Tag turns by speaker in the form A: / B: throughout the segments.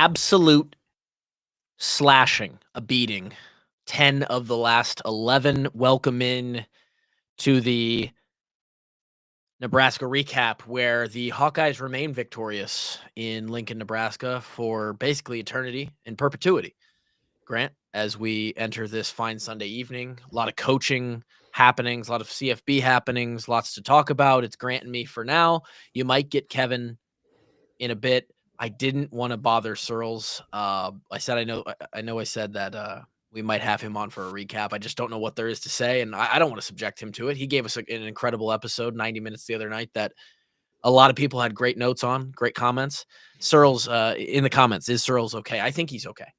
A: absolute slashing, a beating. 10 of the last 11. Welcome in to the Nebraska recap, where the Hawkeyes remain victorious in Lincoln, Nebraska for basically eternity in perpetuity. Grant, as we enter this fine Sunday evening, a lot of coaching happenings, a lot of CFB happenings, lots to talk about. It's Grant and me for now. You might get Kevin in a bit. I didn't want to bother Searles. I said I said that we might have him on for a recap. I just don't know what there is to say, and I don't want to subject him to it. He gave us an incredible episode, 90 minutes the other night, that a lot of people had great notes on, great comments. Searles, in the comments, is Searles okay? I think he's okay,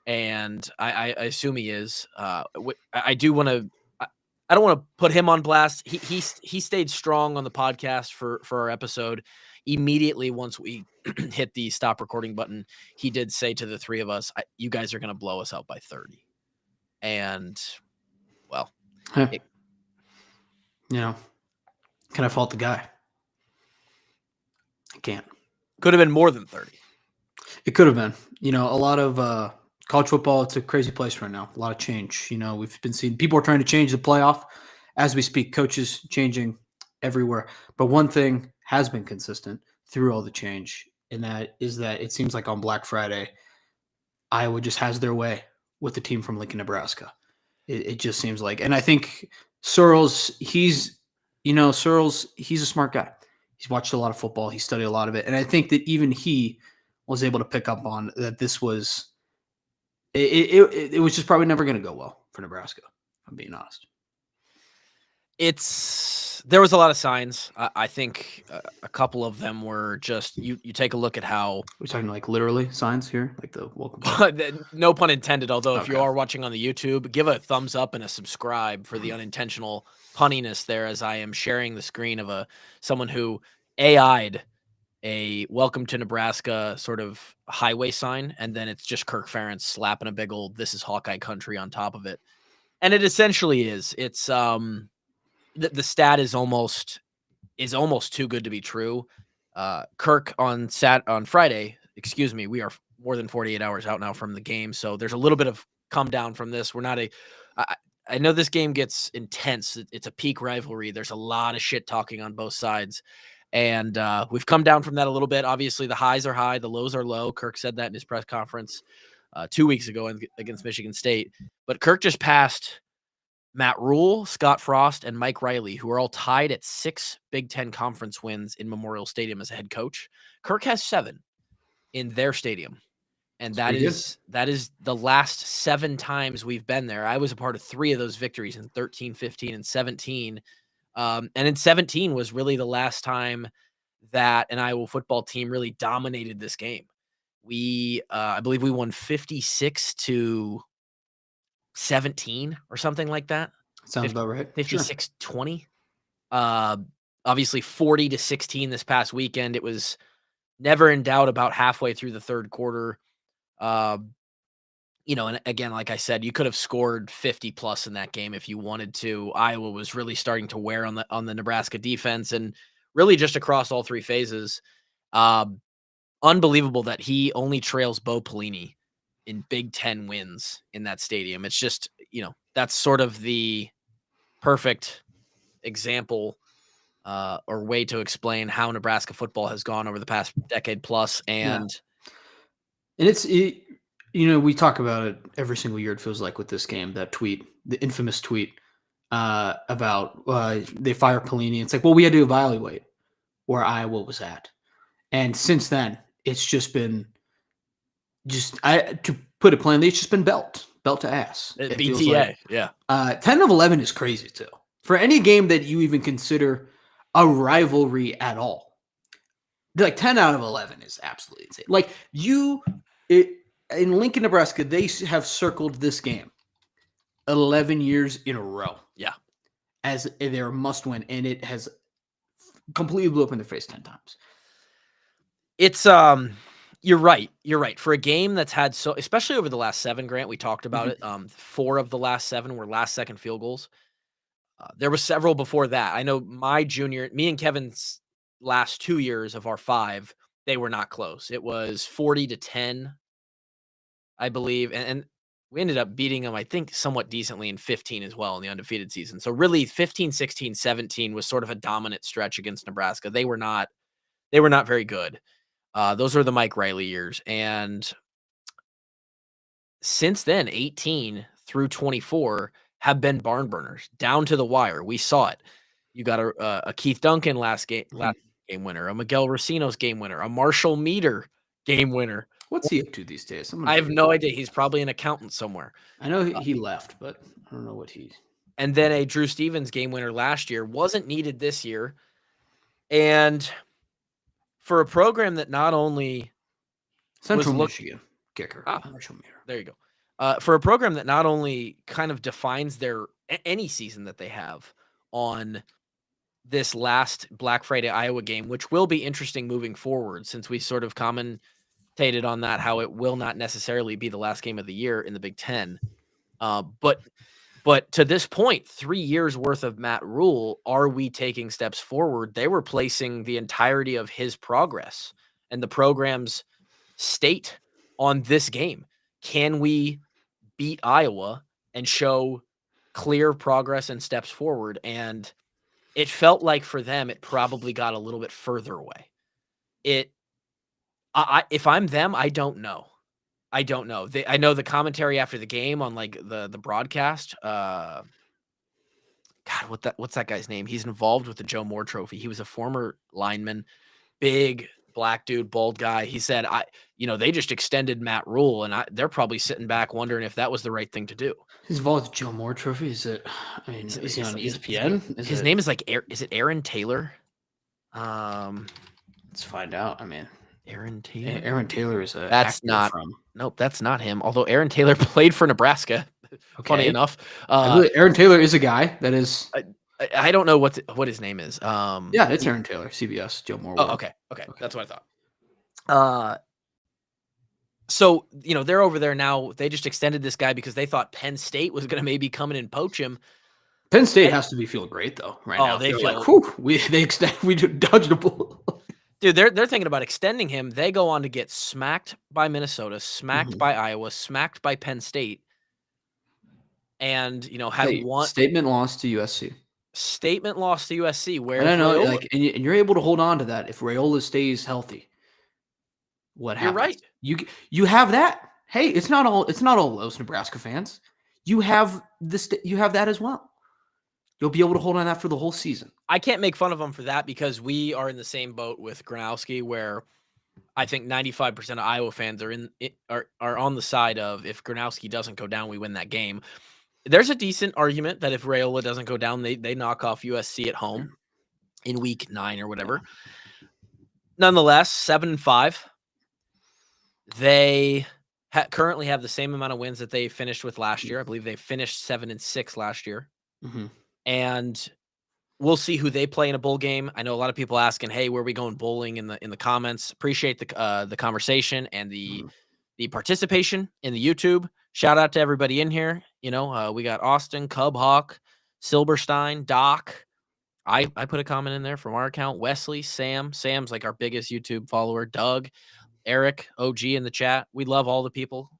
A: and I assume he is. I do want to. I don't want to put him on blast. He stayed strong on the podcast for our episode. Immediately once we hit the stop recording button, he did say to the three of us, you guys are going to blow us out by 30. And, well,
B: can I fault the guy? I can't.
A: Could have been more than 30.
B: It could have been. A lot of college football, it's a crazy place right now. A lot of change. We've been seeing people are trying to change the playoff as we speak. Coaches changing everywhere. But one thing has been consistent through all the change, and that is that it seems like on Black Friday, Iowa just has their way with the team from Lincoln, Nebraska. It just seems like, and I think Searles, he's a smart guy. He's watched a lot of football. He studied a lot of it. And I think that even he was able to pick up on that this was, it was just probably never going to go well for Nebraska, if I'm being honest.
A: There was a lot of signs. I think a couple of them were just, you take a look at how.
B: We're talking like literally signs here, like the welcome.
A: No pun intended, although if you are watching on the YouTube, give a thumbs up and a subscribe for the unintentional punniness there, as I am sharing the screen of someone who AI'd a welcome to Nebraska sort of highway sign, and then it's just Kirk Ferentz slapping a big old "This is Hawkeye country" on top of it. And it essentially is. It's the stat is almost too good to be true. Kirk on Friday, we are more than 48 hours out now from the game, so there's a little bit of come down from this. We're not I know this game gets intense. It's a peak rivalry. There's a lot of shit talking on both sides. And we've come down from that a little bit. Obviously, the highs are high, the lows are low. Kirk said that in his press conference 2 weeks ago against Michigan State. But Kirk just passed Matt Rule, Scott Frost, and Mike Riley, who are all tied at 6 Big Ten conference wins in Memorial Stadium as a head coach. Kirk has 7 in their stadium. And that is the last 7 times we've been there. I was a part of 3 of those victories in 13, 15, and 17. And in 17 was really the last time that an Iowa football team really dominated this game. I believe we won 56-17 or something like that.
B: Sounds about right.
A: 56-20. Obviously 40-16 this past weekend. It was never in doubt about halfway through the third quarter. And again, like I said, you could have scored 50 plus in that game if you wanted to. Iowa was really starting to wear on the Nebraska defense, and really just across all 3 phases. Unbelievable that he only trails Bo Pelini in Big Ten wins in that stadium. It's just, that's sort of the perfect example or way to explain how Nebraska football has gone over the past decade plus. And
B: it's, we talk about it every single year, it feels like, with this game, that tweet, the infamous tweet about they fire Pelini. It's like, well, we had to evaluate where Iowa was at. And since then, it's just been to put it plainly, it's just been belt to ass.
A: BTA, yeah.
B: 10 of 11 is crazy, too. For any game that you even consider a rivalry at all, like 10 out of 11 is absolutely insane. Like in Lincoln, Nebraska, they have circled this game 11 years in a row.
A: Yeah.
B: As their must win, and it has completely blew up in their face 10 times.
A: It's you're right. For a game that's had especially over the last 7, Grant, we talked about it. 4 of the last 7 were last second field goals. There were several before that. I know me and Kevin's last 2 years of our 5 they were not close. It was 40-10, I believe, and we ended up beating them, I think, somewhat decently in 15 as well in the undefeated season. So really 15, 16, 17 was sort of a dominant stretch against Nebraska. They were not very good. Those are the Mike Riley years. And since then, 18 through 24 have been barn burners down to the wire. We saw it. You got a Keith Duncan last game winner, a Miguel Racino's game winner, a Marshall Meter game winner.
B: What's he up to these days?
A: I have no idea. He's probably an accountant somewhere.
B: I know he left, but I don't know what he.
A: And then a Drew Stevens game winner last year wasn't needed this year. And for a program that not only
B: Central Michigan kicker, Marshall Meter.
A: There you go. For a program that not only kind of defines their any season that they have on this last Black Friday Iowa game, which will be interesting moving forward, since we sort of commentated on that, how it will not necessarily be the last game of the year in the Big Ten. But to this point, 3 years worth of Matt Rule, are we taking steps forward? They were placing the entirety of his progress and the program's state on this game. Can we beat Iowa and show clear progress and steps forward? And it felt like for them, it probably got a little bit further away. If I'm them, I don't know. I don't know. I know the commentary after the game on like the broadcast. God, what's that guy's name? He's involved with the Joe Moore Trophy. He was a former lineman, big black dude, bald guy. He said, they just extended Matt Rule, and they're probably sitting back wondering if that was the right thing to do.
B: He's involved with Joe Moore Trophy. Is it? I mean, is he on ESPN?
A: His name is like, is it Aaron Taylor?
B: Let's find out. I mean,
A: Aaron Taylor.
B: Aaron Taylor is a.
A: That's not. Nope, that's not him. Although Aaron Taylor played for Nebraska. Okay. Funny enough,
B: Aaron Taylor is a guy that is.
A: I don't know what his name is.
B: Yeah, it's Aaron Taylor, CBS, Joe Moore.
A: Oh, okay, that's what I thought. So they're over there now. They just extended this guy because they thought Penn State was going to maybe come in and poach him.
B: Penn State has to be feeling great though, right now.
A: They feel
B: like, whew, we dodged a bullet.
A: Dude, they're thinking about extending him. They go on to get smacked by Minnesota, smacked by Iowa, smacked by Penn State, and had one
B: statement loss to USC.
A: Statement loss to USC. Where
B: I know, and you're able to hold on to that if Raiola stays healthy. What happens?
A: You're right.
B: You have that. Hey, it's not all those Nebraska fans. You have this. You have that as well. You'll be able to hold on that for the whole season.
A: I can't make fun of them for that because we are in the same boat with Kowski, where I think 95% of Iowa fans are on the side of if Kowski doesn't go down, we win that game. There's a decent argument that if Raiola doesn't go down, they knock off USC at home in week 9 or whatever. Yeah. Nonetheless, 7-5. They currently have the same amount of wins that they finished with last year. I believe they finished 7-6 last year.
B: Mm-hmm.
A: And we'll see who they play in a bowl game. I know a lot of people asking, "Hey, where are we going bowling?" in the comments. Appreciate the conversation and the participation in the YouTube. Shout out to everybody in here. We got Austin, Cub Hawk, Silberstein, Doc. I put a comment in there from our account. Wesley, Sam. Sam's like our biggest YouTube follower. Doug, Eric, OG in the chat. We love all the people.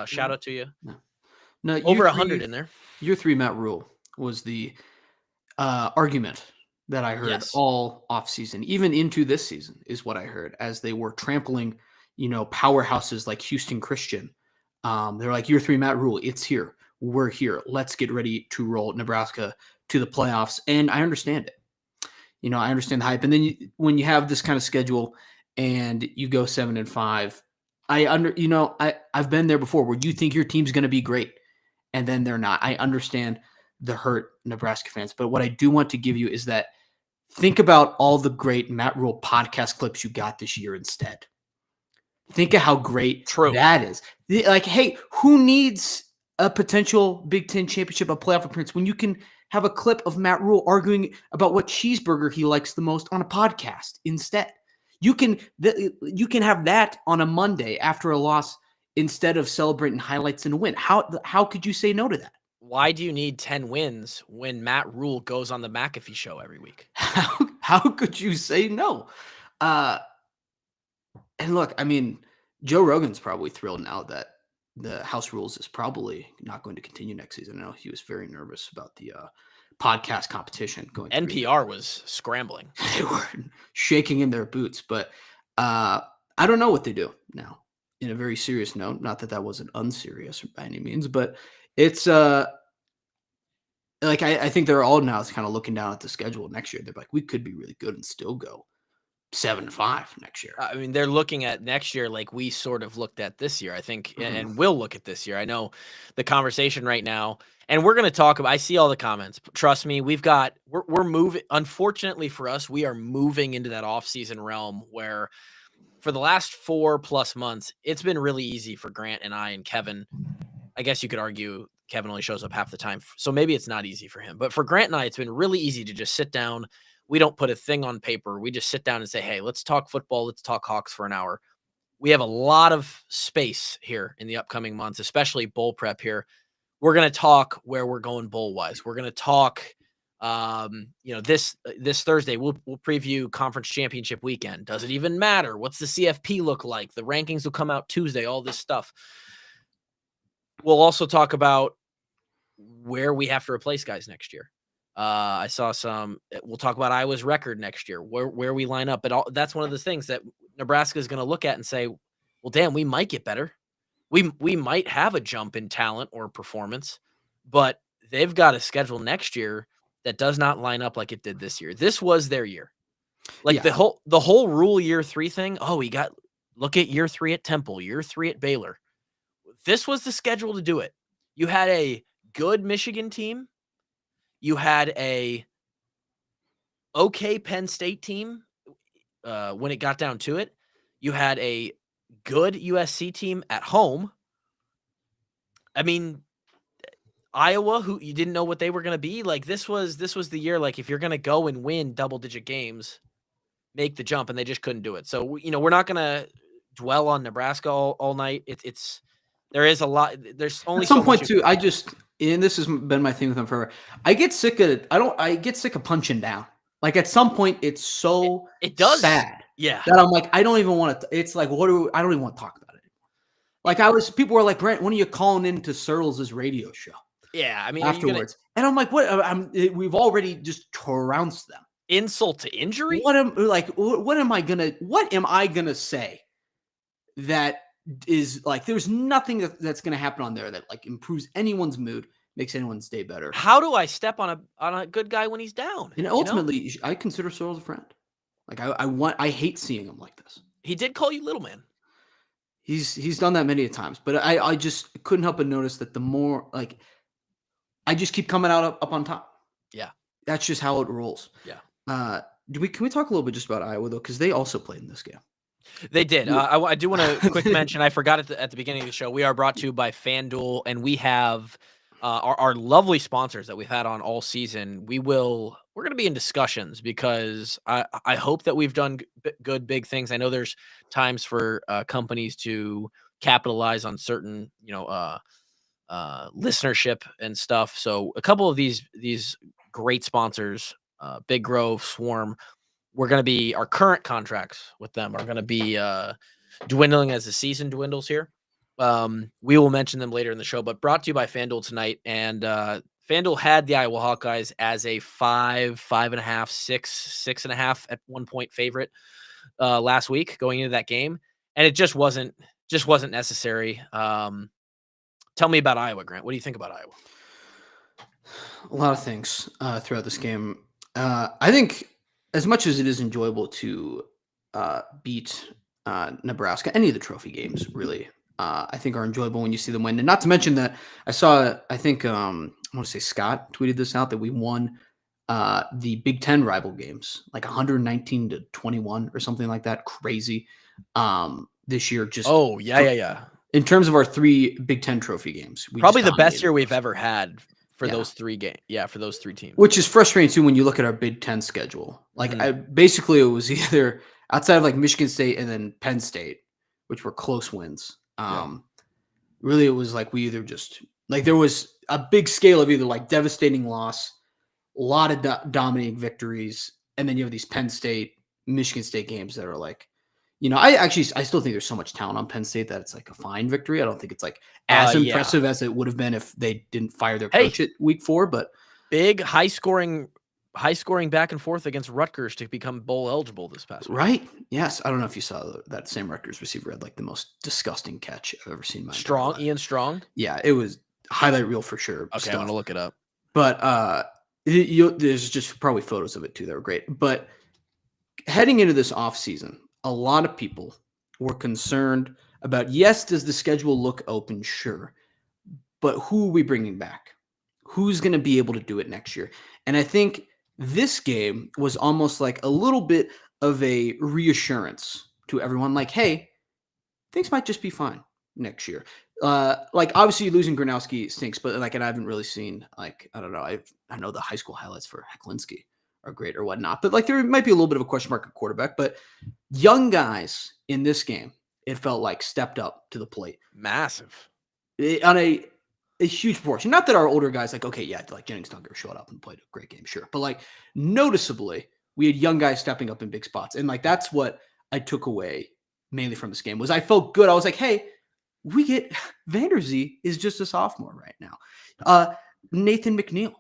A: Shout out to you.
B: No,
A: over 100 in there.
B: Year 3 Matt Rule was the argument that I heard all offseason, even into this season, is what I heard as they were trampling, powerhouses like Houston Christian. They're like, year 3 Matt Rule, it's here. We're here. Let's get ready to roll Nebraska to the playoffs. And I understand it. I understand the hype. And then when you have this kind of schedule and you go 7-5, I've been there before where you think your team's going to be great and then they're not. I understand the hurt Nebraska fans. But what I do want to give you is that think about all the great Matt Rule podcast clips you got this year instead. Think of how great that is. Like, hey, who needs a potential Big Ten championship, a playoff appearance, when you can have a clip of Matt Rule arguing about what cheeseburger he likes the most on a podcast instead? You can have that on a Monday after a loss instead of celebrating highlights and a win. How could you say no to that?
A: Why do you need 10 wins when Matt Rule goes on the McAfee show every week?
B: How could you say no? And look, I mean, Joe Rogan's probably thrilled now that the House Rules is probably not going to continue next season. I know he was very nervous about the podcast competition going to be.
A: NPR was scrambling.
B: They were shaking in their boots, but I don't know what they do now. In a very serious note, not that that wasn't unserious by any means, but it's like I think they're all now kind of looking down at the schedule next year. They're like, we could be really good and still go 7-5 next year.
A: I mean, they're looking at next year like we sort of looked at this year, I think, and will look at this year. I know the conversation right now, and we're going to talk about. I see all the comments. Trust me, we're moving. Unfortunately for us, we are moving into that off-season realm where, for the last 4+ months, it's been really easy for Grant and I and Kevin. I guess you could argue Kevin only shows up half the time, so maybe it's not easy for him. But for Grant and I, it's been really easy to just sit down. We don't put a thing on paper. We just sit down and say, hey, let's talk football. Let's talk Hawks for an hour. We have a lot of space here in the upcoming months, especially bowl prep here. We're going to talk where we're going bowl-wise. We're going to talk, this Thursday, we'll preview conference championship weekend. Does it even matter? What's the CFP look like? The rankings will come out Tuesday, all this stuff. We'll also talk about where we have to replace guys next year. I saw we'll talk about Iowa's record next year, where we line up. But that's one of the things that Nebraska is going to look at and say, well, damn, we might get better. We might have a jump in talent or performance, but they've got a schedule next year that does not line up like it did this year. This was their year. Like the whole rule year 3 thing. Oh, look at year 3 at Temple, year 3 at Baylor. This was the schedule to do it. You had a good Michigan team. You had a okay Penn State team when it got down to it. You had a good USC team at home. I mean, Iowa, who you didn't know what they were going to be. Like this was the year. Like if you're going to go and win double-digit games, make the jump, and they just couldn't do it. So we're not going to dwell on Nebraska all night. There is a lot. There's only
B: at some
A: so
B: point
A: much
B: too. And this has been my thing with them forever. I get sick of punching down. Like at some point, it's so
A: it does
B: sad.
A: Yeah.
B: That I'm like, I don't even want to. It's like, I don't even want to talk about it anymore. Like people were like, Brent, when are you calling into Searles' radio show?
A: Yeah, I mean,
B: afterwards, and I'm like, what? We've already just trounced them.
A: Insult to injury.
B: What am I gonna say? That is like, there's nothing that's gonna happen on there that like improves anyone's mood, makes anyone's day better.
A: How do I step on a good guy when he's down?
B: And ultimately, I consider Searles a friend. Like I hate seeing him like this.
A: He did call you little man.
B: He's done that many times, but I just couldn't help but notice that the more like I just keep coming out up on top.
A: Yeah,
B: that's just how it rolls.
A: Yeah.
B: Can we talk a little bit just about Iowa though, because they also played in this game.
A: They did. I do want to quick mention. I forgot at the beginning of the show. We are brought to you by FanDuel, and we have our lovely sponsors that we've had on all season. We're going to be in discussions because I hope that we've done good big things. I know there's times for companies to capitalize on certain listenership and stuff. So a couple of these great sponsors, Big Grove, Swarm. Our current contracts with them are going to be dwindling as the season dwindles here. We will mention them later in the show, but brought to you by FanDuel tonight. And FanDuel had the Iowa Hawkeyes as a 5.5, 6.5 at one point favorite last week going into that game. And it just wasn't necessary. Tell me about Iowa, Grant. What do you think about Iowa?
B: A lot of things throughout this game. I think as much as it is enjoyable to beat Nebraska, any of the trophy games really, I think are enjoyable when you see them win. And not to mention that I think I want to say Scott tweeted this out, that we won the Big Ten rival games, like 119-21 or something like that. Crazy. This year, just
A: yeah.
B: In terms of our 3 Big Ten trophy games,
A: probably the best year we've ever had for those 3 games. Yeah, for those 3 teams.
B: Which is frustrating too when you look at our Big Ten schedule. Like basically it was either outside of like Michigan State and then Penn State, which were close wins. Really, it was like we either just like there was a big scale of either like devastating loss, a lot of dominating victories, and then you have these Penn State, Michigan State games that are like, I still think there's so much talent on Penn State that it's like a fine victory. I don't think it's like as impressive as it would have been if they didn't fire their coach at week 4, but
A: big high scoring back and forth against Rutgers to become bowl eligible this past week.
B: Right. Yes. I don't know if you saw that same Rutgers receiver had like the most disgusting catch I've ever seen in my entire life.
A: Ian Strong.
B: Yeah, it was highlight reel for sure.
A: Okay, I'm gonna look it up.
B: But there's just probably photos of it too that were great. But heading into this offseason, a lot of people were concerned about, yes, does the schedule look open? Sure. But who are we bringing back? Who's going to be able to do it next year? And I think this game was almost like a little bit of a reassurance to everyone, like, hey, things might just be fine next year. Like, obviously losing Gronowski stinks, but like, and I haven't really seen, like, I don't know. I know the high school highlights for Hecklinski are great or whatnot, but like there might be a little bit of a question mark at quarterback, but young guys in this game, it felt like stepped up to the plate.
A: Massive.
B: On a huge portion. Not that our older guys like, okay, yeah, like Jennings Dunker showed up and played a great game, sure. But like noticeably, we had young guys stepping up in big spots. And like that's what I took away mainly from this game was I felt good. I was like, hey, we get Vanderzee is just a sophomore right now. Nathan McNeil,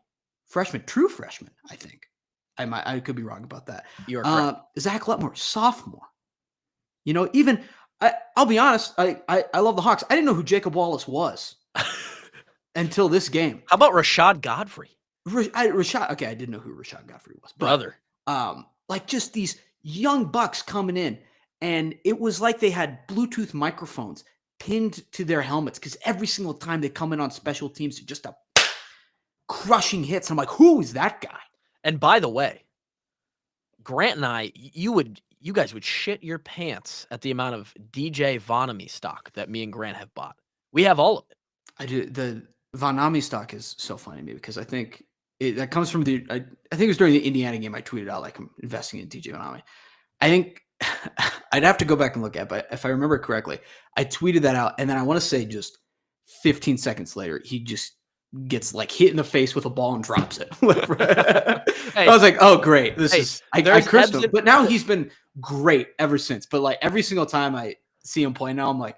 B: true freshman, I think. I could be wrong about that.
A: You're correct.
B: Zach Lutmore, sophomore. Even I'll be honest, I love the Hawks. I didn't know who Jacob Wallace was until this game.
A: How about Rashad Godfrey?
B: Rashad, okay, I didn't know who Rashad Godfrey was. But,
A: brother.
B: Like just these young bucks coming in, and it was like they had Bluetooth microphones pinned to their helmets because every single time they come in on special teams, they're just crushing hits. I'm like, who is that guy?
A: And by the way, Grant and I, you guys would shit your pants at the amount of DJ Vonami stock that me and Grant have bought. We have all of it.
B: I do. The Vonami stock is so funny to me because I think that comes from I think it was during the Indiana game I tweeted out like I'm investing in DJ Vonami. I think I'd have to go back and look at it, but if I remember correctly, I tweeted that out, and then I want to say just 15 seconds later, he just gets like hit in the face with a ball and drops it. Hey, I was like, oh great, I cursed him, but now he's been great ever since. But like every single time I see him play now, I'm like,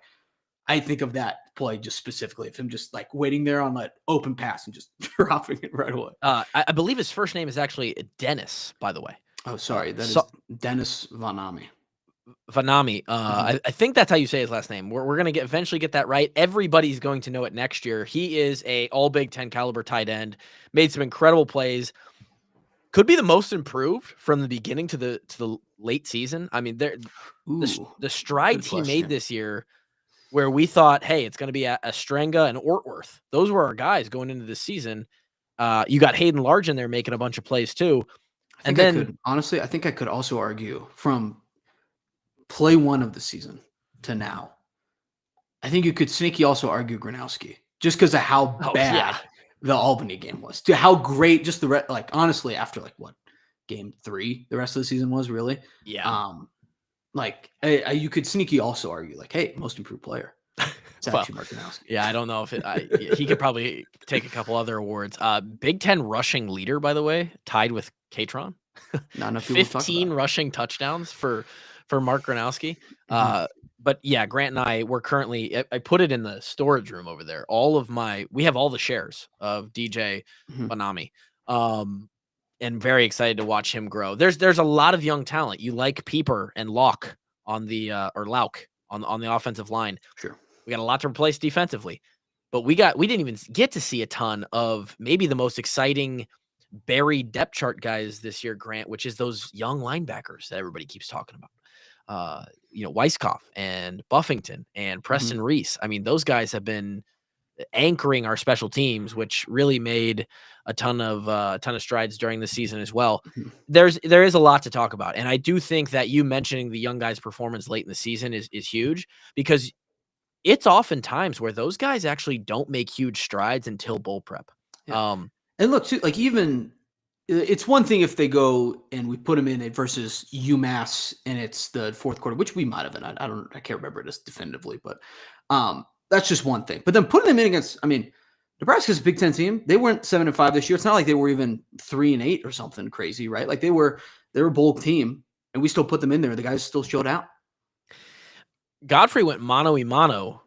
B: I think of that play just specifically of him just like waiting there on that open pass and just dropping it right away.
A: I believe his first name is actually Dennis, by the way.
B: Oh, sorry, that is Dennis Vonami.
A: Vanami. I think that's how you say his last name. We're going to eventually get that right. Everybody's going to know it next year. He is a all Big Ten caliber tight end, made some incredible plays. Could be the most improved from the beginning to the late season. I mean, the strides he made this year where we thought, hey, it's going to be Estrenga and Ortworth. Those were our guys going into this season. You got Hayden Large in there making a bunch of plays too.
B: I think I could also argue from play one of the season to now, I think you could sneaky also argue Gronowski just because of how bad the Albany game was, to how great just honestly after like what game 3 the rest of the season was really.
A: Yeah.
B: You could sneaky also argue like, hey, most improved player. It's actually Mark Gronowski.
A: Yeah, I don't know if he could probably take a couple other awards. Big Ten rushing leader, by the way, tied with Katron.
B: Not enough people
A: 15 rushing touchdowns for Mark Gronowski. But yeah, Grant and I were currently, I put it in the storage room over there. We have all the shares of DJ Vanami. And very excited to watch him grow. There's a lot of young talent. You like Pieper and Locke on the, or Lauk on the offensive line.
B: Sure.
A: We got a lot to replace defensively, but we didn't even get to see a ton of maybe the most exciting buried depth chart guys this year, Grant, which is those young linebackers that everybody keeps talking about. Weiskopf and Buffington and Preston Reese. I mean, those guys have been anchoring our special teams, which really made a ton of strides during the season as well. There is a lot to talk about. And I do think that you mentioning the young guys' performance late in the season is huge, because it's oftentimes where those guys actually don't make huge strides until bowl prep.
B: Yeah. And look, too, like even it's one thing if they go and we put them in it versus UMass and it's the fourth quarter, which we might have been. I can't remember it as definitively, but that's just one thing. But then putting them in against, I mean, Nebraska's a Big Ten team. They weren't 7-5 this year. It's not like they were even 3-8 or something crazy, right? Like they were a bowl team, and we still put them in there. The guys still showed out.
A: Godfrey went mano-a-mano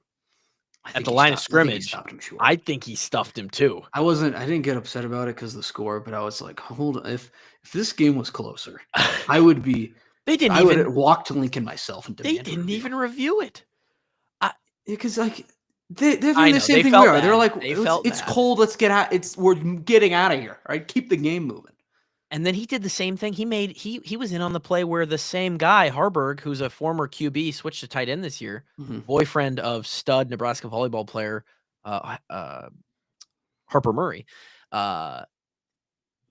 A: at the line of scrimmage. I think he stuffed him too.
B: I didn't get upset about it because of the score, but I was like, hold on. If this game was closer, I would be. I would walk to Lincoln myself and demand.
A: They didn't even review it.
B: Because like they're doing the same thing we are. They're like, it's cold. Let's get out. We're getting out of here. Right, keep the game moving.
A: And then he did the same thing. He was in on the play where the same guy, Harburg, who's a former QB, switched to tight end this year, boyfriend of stud Nebraska volleyball player Harper Murray,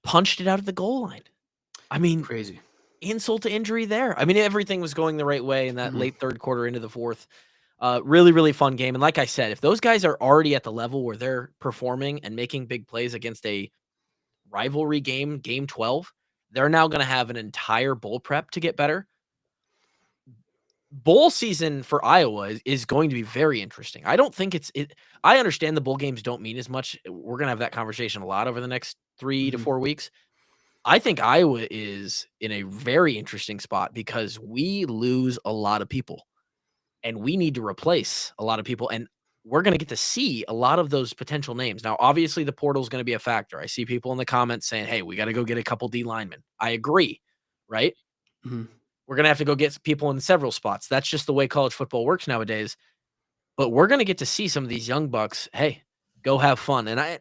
A: punched it out of the goal line. I mean,
B: crazy.
A: Insult to injury there. I mean, everything was going the right way in that late third quarter into the fourth. Really, really fun game. And like I said, if those guys are already at the level where they're performing and making big plays against a rivalry game 12, they're now going to have an entire bowl prep to get better. Bowl season for Iowa is going to be very interesting. I don't think I understand the bowl games don't mean as much. We're going to have that conversation a lot over the next 3 to 4 weeks. I think Iowa is in a very interesting spot because we lose a lot of people and we need to replace a lot of people. And we're going to get to see a lot of those potential names. Now, obviously, the portal is going to be a factor. I see people in the comments saying, hey, we got to go get a couple D linemen. I agree, right? We're going to have to go get people in several spots. That's just the way college football works nowadays. But we're going to get to see some of these young bucks, hey, go have fun. And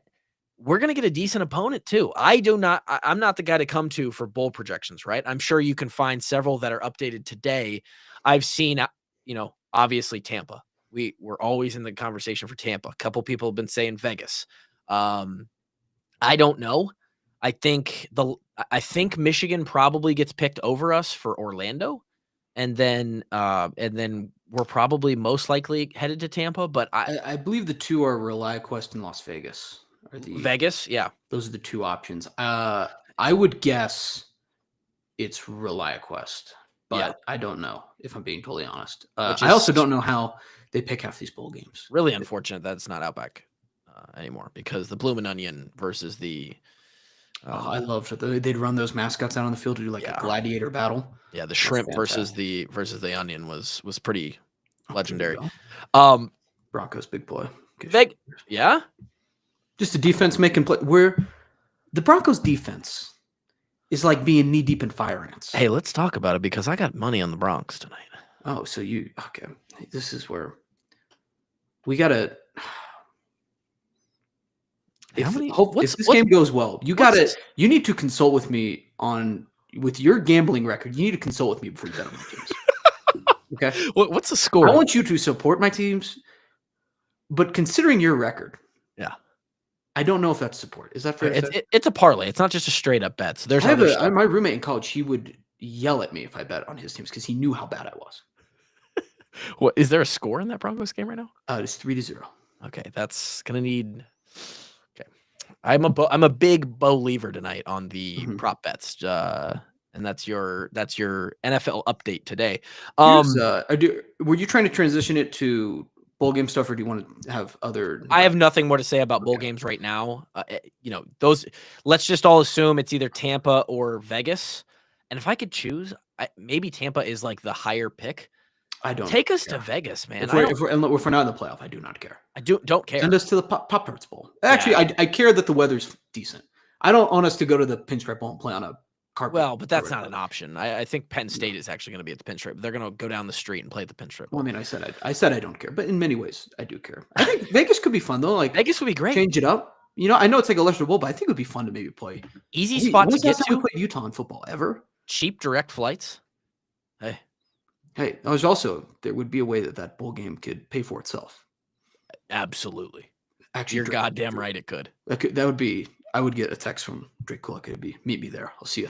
A: we're going to get a decent opponent too. I'm not the guy to come to for bowl projections, right? I'm sure you can find several that are updated today. I've seen, obviously Tampa. We're always in the conversation for Tampa. A couple people have been saying Vegas. I don't know. I think Michigan probably gets picked over us for Orlando, and then we're probably most likely headed to Tampa. But
B: I believe the two are ReliaQuest and Las Vegas.
A: Vegas, yeah.
B: Those are the two options. I would guess it's ReliaQuest, but I don't know if I'm being totally honest. I also don't know how they pick half these bowl games.
A: Really unfortunate that it's not Outback anymore because the Bloomin' Onion versus the.
B: I loved it. They'd run those mascots out on the field to do a gladiator battle.
A: Yeah, the shrimp versus the onion was pretty legendary.
B: Broncos big play.
A: Yeah.
B: Just the defense making play. Where the Broncos defense is like being knee deep in fire ants.
A: Hey, let's talk about it because I got money on the Bronx tonight.
B: Oh, so okay? This is where we gotta. If this game goes well, you need to consult with me with your gambling record. You need to consult with me before you bet on my teams. Okay.
A: What's the score?
B: I want you to support my teams, but considering your record, I don't know if that's support. Is that fair?
A: It's a parlay. It's not just a straight up bet. So there's
B: my roommate in college. He would yell at me if I bet on his teams because he knew how bad I was.
A: What is there a score in that Broncos game right now?
B: It's 3-0.
A: Okay, that's gonna need. Okay, I'm a big Bo Lever tonight on the prop bets. And that's your NFL update today.
B: Were you trying to transition it to bowl game stuff, or do you want to have other?
A: I have nothing more to say about bowl games right now. Those. Let's just all assume it's either Tampa or Vegas. And if I could choose, maybe Tampa is like the higher pick.
B: I don't
A: take us to Vegas, man.
B: If we're not in the playoff, I do not care.
A: I don't care.
B: Send us to the Pop Tarts Bowl. Actually, I care that the weather's decent. I don't want us to go to the Pinstripe Bowl and play on a carpet.
A: Well, but that's not an option. I think Penn State is actually going to be at the Pinstripe. They're going to go down the street and play at the Pinstripe Bowl.
B: Well, I mean, I said I don't care, but in many ways, I do care. I think Vegas could be fun though. Like
A: Vegas would be great.
B: Change it up. I know it's like a lesser bowl, but I think it would be fun to maybe play.
A: Easy spot to get to.
B: We played Utah in football ever.
A: Cheap direct flights.
B: Hey, there would be a way that bowl game could pay for itself.
A: Absolutely. Actually, you're goddamn right. It could.
B: That would be. I would get a text from Drake Cook. It'd be meet me there. I'll see you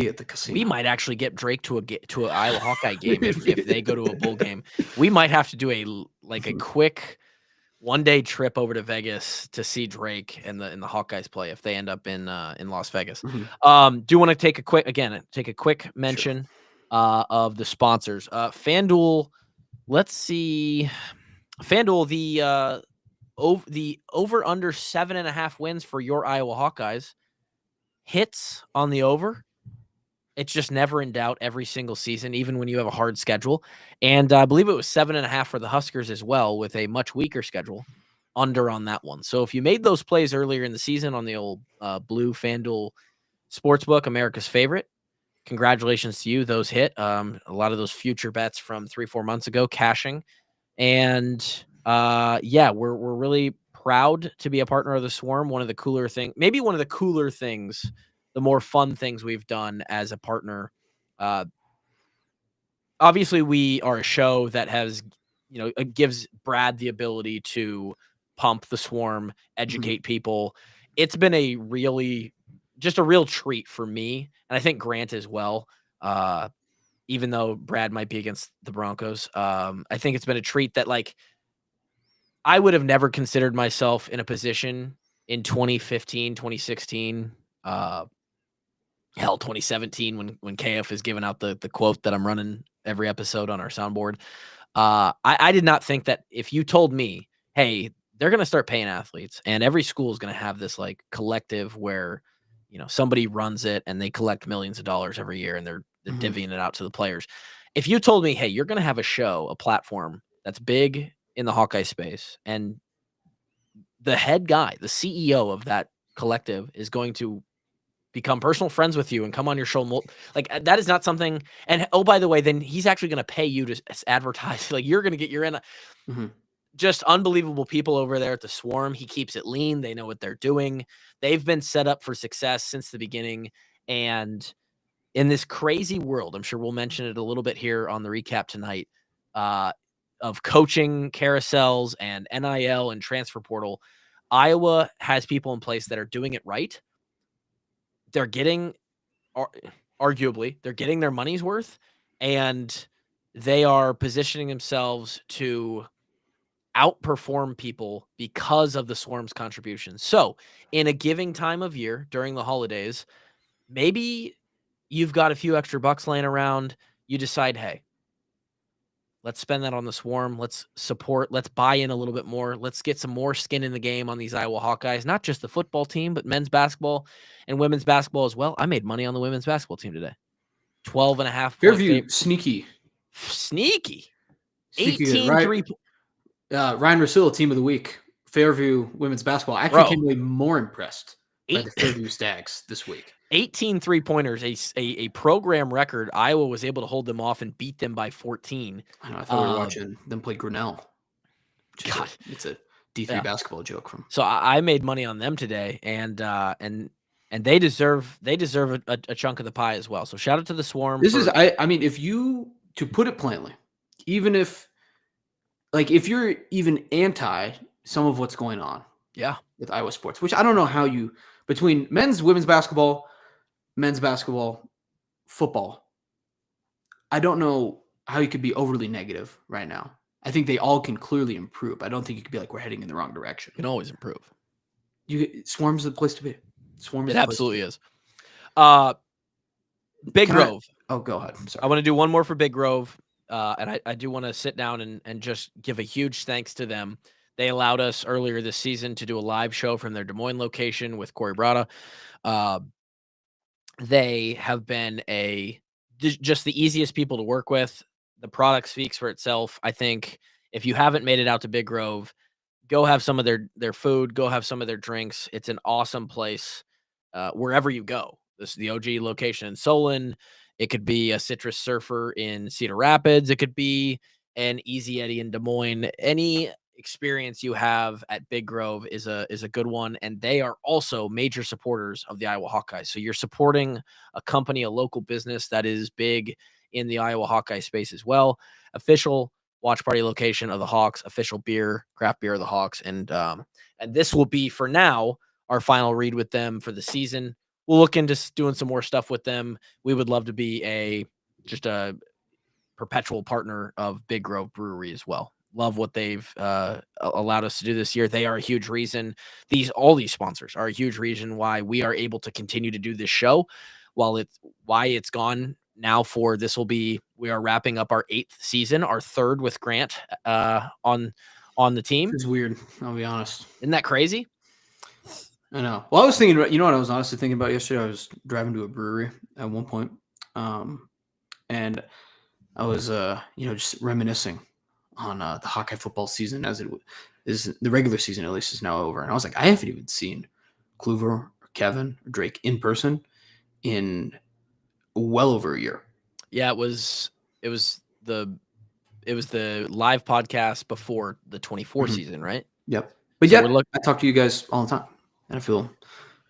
B: at the casino.
A: We might actually get Drake to an Iowa Hawkeye game if they go to a bowl game. We might have to do a quick one-day trip over to Vegas to see Drake and the Hawkeyes play if they end up in Las Vegas. Do want to take a quick mention of the sponsors. FanDuel. Let's see. FanDuel, the over under 7.5 wins for your Iowa Hawkeyes hits on the over. It's just never in doubt every single season, even when you have a hard schedule. And I believe it was 7.5 for the Huskers as well, with a much weaker schedule, under on that one. So if you made those plays earlier in the season on the old Blue FanDuel Sportsbook, America's favorite, congratulations to you. Those hit. A lot of those future bets from 3-4 months ago cashing. And yeah, we're really proud to be a partner of the Swarm. One of the cooler things, the more fun things we've done as a partner. Obviously, we are a show that has, gives Brad the ability to pump the Swarm, educate people. It's been just a real treat for me, and I think Grant as well. Even though Brad might be against the Broncos, I think it's been a treat that, like, I would have never considered myself in a position in 2015, 2016, hell, 2017, when KF is giving out the quote that I'm running every episode on our soundboard. I did not think that if you told me, hey, they're going to start paying athletes and every school is going to have this like collective where, somebody runs it and they collect millions of dollars every year and they're divvying it out to the players. If you told me, hey, you're going to have a show, a platform that's big in the Hawkeye space, and the head guy, the CEO of that collective, is going to become personal friends with you and come on your show, like, that is not something. And oh, by the way, then he's actually going to pay you to advertise. Like, you're going to get your just unbelievable people over there at the Swarm. He keeps it lean. They know what they're doing. They've been set up for success since the beginning. And in this crazy world, I'm sure we'll mention it a little bit here on the recap tonight, of coaching carousels and NIL and transfer portal, Iowa has people in place that are doing it right. They're getting, arguably, they're getting their money's worth, and they are positioning themselves to outperform people because of the Swarm's contributions. So in a giving time of year during the holidays, maybe you've got a few extra bucks laying around. You decide, hey, let's spend that on the Swarm. Let's buy in a little bit more. Let's get some more skin in the game on these Iowa Hawkeyes, not just the football team, but men's basketball and women's basketball as well. I made money on the women's basketball team today. 12.5
B: Fairview, sneaky.
A: 18-3.
B: Ryan Russillo, team of the week. Fairview women's basketball. I actually came away more impressed by the Fairview Stags this week. 18
A: 3-pointers, a program record. Iowa was able to hold them off and beat them by 14.
B: I know, I thought we were watching them play Grinnell. God, it's a D3 basketball joke from.
A: So I made money on them today, and they deserve a chunk of the pie as well. So shout out to the Swarm.
B: I mean, to put it plainly, even if you're even anti some of what's going on, with Iowa sports, which I don't know how you, between women's basketball, men's basketball, football, I don't know how you could be overly negative right now. I think they all can clearly improve. I don't think you could be like, we're heading in the wrong direction.
A: You can always improve.
B: Swarm's the place to be.
A: It absolutely is. Big Grove.
B: Go ahead. I'm sorry.
A: I want to do one more for Big Grove. And I do want to sit down and just give a huge thanks to them. They allowed us earlier this season to do a live show from their Des Moines location with Corey Brada. They have been just the easiest people to work with. The product speaks for itself. I think if you haven't made it out to Big Grove, go have some of their food, go have some of their drinks. It's an awesome place wherever you go. This is the OG location in Solon. It could be a Citrus Surfer in Cedar Rapids. It could be an Easy Eddie in Des Moines. Any experience you have at Big Grove is a good one, and they are also major supporters of the Iowa Hawkeyes. So you're supporting a company, a local business that is big in the Iowa Hawkeye space as well. Official watch party location of the Hawks, official craft beer of the Hawks, and this will be, for now, our final read with them for the season. We'll look into doing some more stuff with them. We would love to be just a perpetual partner of Big Grove Brewery as well. Love what they've allowed us to do this year. They are a huge reason. All these sponsors are a huge reason why we are able to continue to do this show. Why it's gone now we are wrapping up our 8th season, our 3rd with Grant on the team.
B: It's weird. I'll be honest.
A: Isn't that crazy?
B: I know. Well, I was thinking about, what I was honestly thinking about yesterday? I was driving to a brewery at one point, And I was, just reminiscing on the Hawkeye football season as it is the regular season at least is now over, and I was like, I haven't even seen Kluver or Kevin or Drake in person in well over a year.
A: Yeah, it was the live podcast before the 24 season, right?
B: Yep. But
A: So
B: yeah, I talk to you guys all the time, and I feel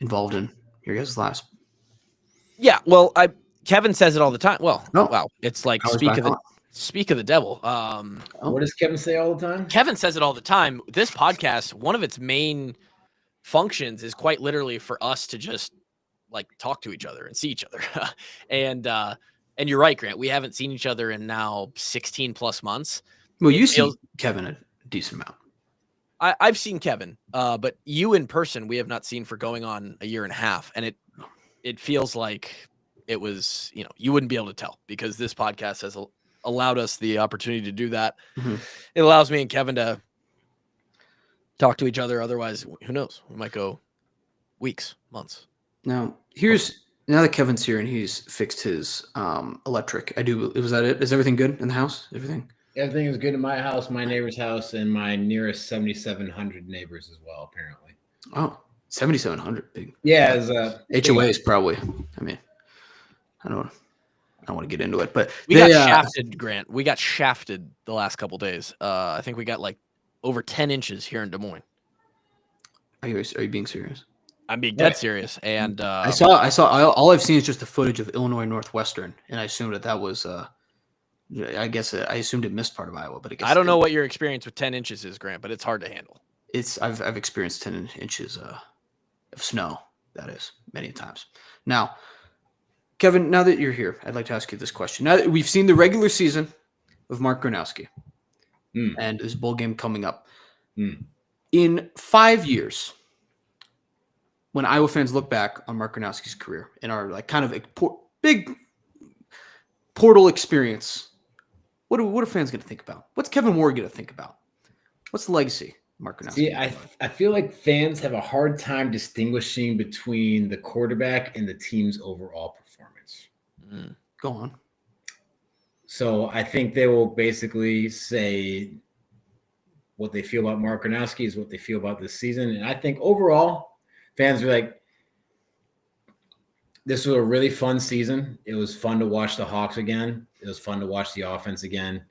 B: involved in your guys' lives.
A: Yeah, well, Kevin says it all the time. Well, wow, it's like speak of the devil.
C: What does Kevin say all the time?
A: Kevin says it all the time. This podcast, one of its main functions is quite literally for us to just like talk to each other and see each other. And you're right, Grant. We haven't seen each other in now 16 plus months.
B: Well, you see Kevin a decent amount.
A: I've seen Kevin, but you in person, we have not seen for going on a year and a half. And it feels like it was, you wouldn't be able to tell because this podcast has allowed us the opportunity to do that. Mm-hmm. It allows me and Kevin to talk to each other. Otherwise, who knows? We might go weeks, months.
B: Now that Kevin's here and he's fixed his electric. Was that it? Is everything good in the house? Everything
C: is good in my house, my neighbor's house, and my nearest 7,700 neighbors as well, apparently.
B: Oh, 7,700. Big.
C: Yeah.
B: HOA is probably, I don't want to get into it, but
A: we got shafted, Grant. We got shafted the last couple days. I think we got like over 10 inches here in Des Moines.
B: Are you being serious?
A: I'm being dead serious. And
B: I saw all I've seen is just the footage of Illinois Northwestern, and I assumed that was I guess I assumed it missed part of Iowa, but
A: I don't know what your experience with 10 inches is, Grant, but it's hard to handle.
B: I've experienced 10 inches of snow, that is, many times. Now, Kevin, now that you're here, I'd like to ask you this question. Now that we've seen the regular season of Mark Gronowski and his bowl game coming up, in 5 years, when Iowa fans look back on Mark Gronowski's career and our like kind of big portal experience, what are fans going to think about? What's Kevin Moore going to think about? What's the legacy, Mark Gronowski?
C: See, I feel like fans have a hard time distinguishing between the quarterback and the team's overall performance.
B: Go on.
C: So I think they will basically say what they feel about Mark Gronowski is what they feel about this season. And I think overall, fans are like, this was a really fun season. It was fun to watch the Hawks again. It was fun to watch the offense again.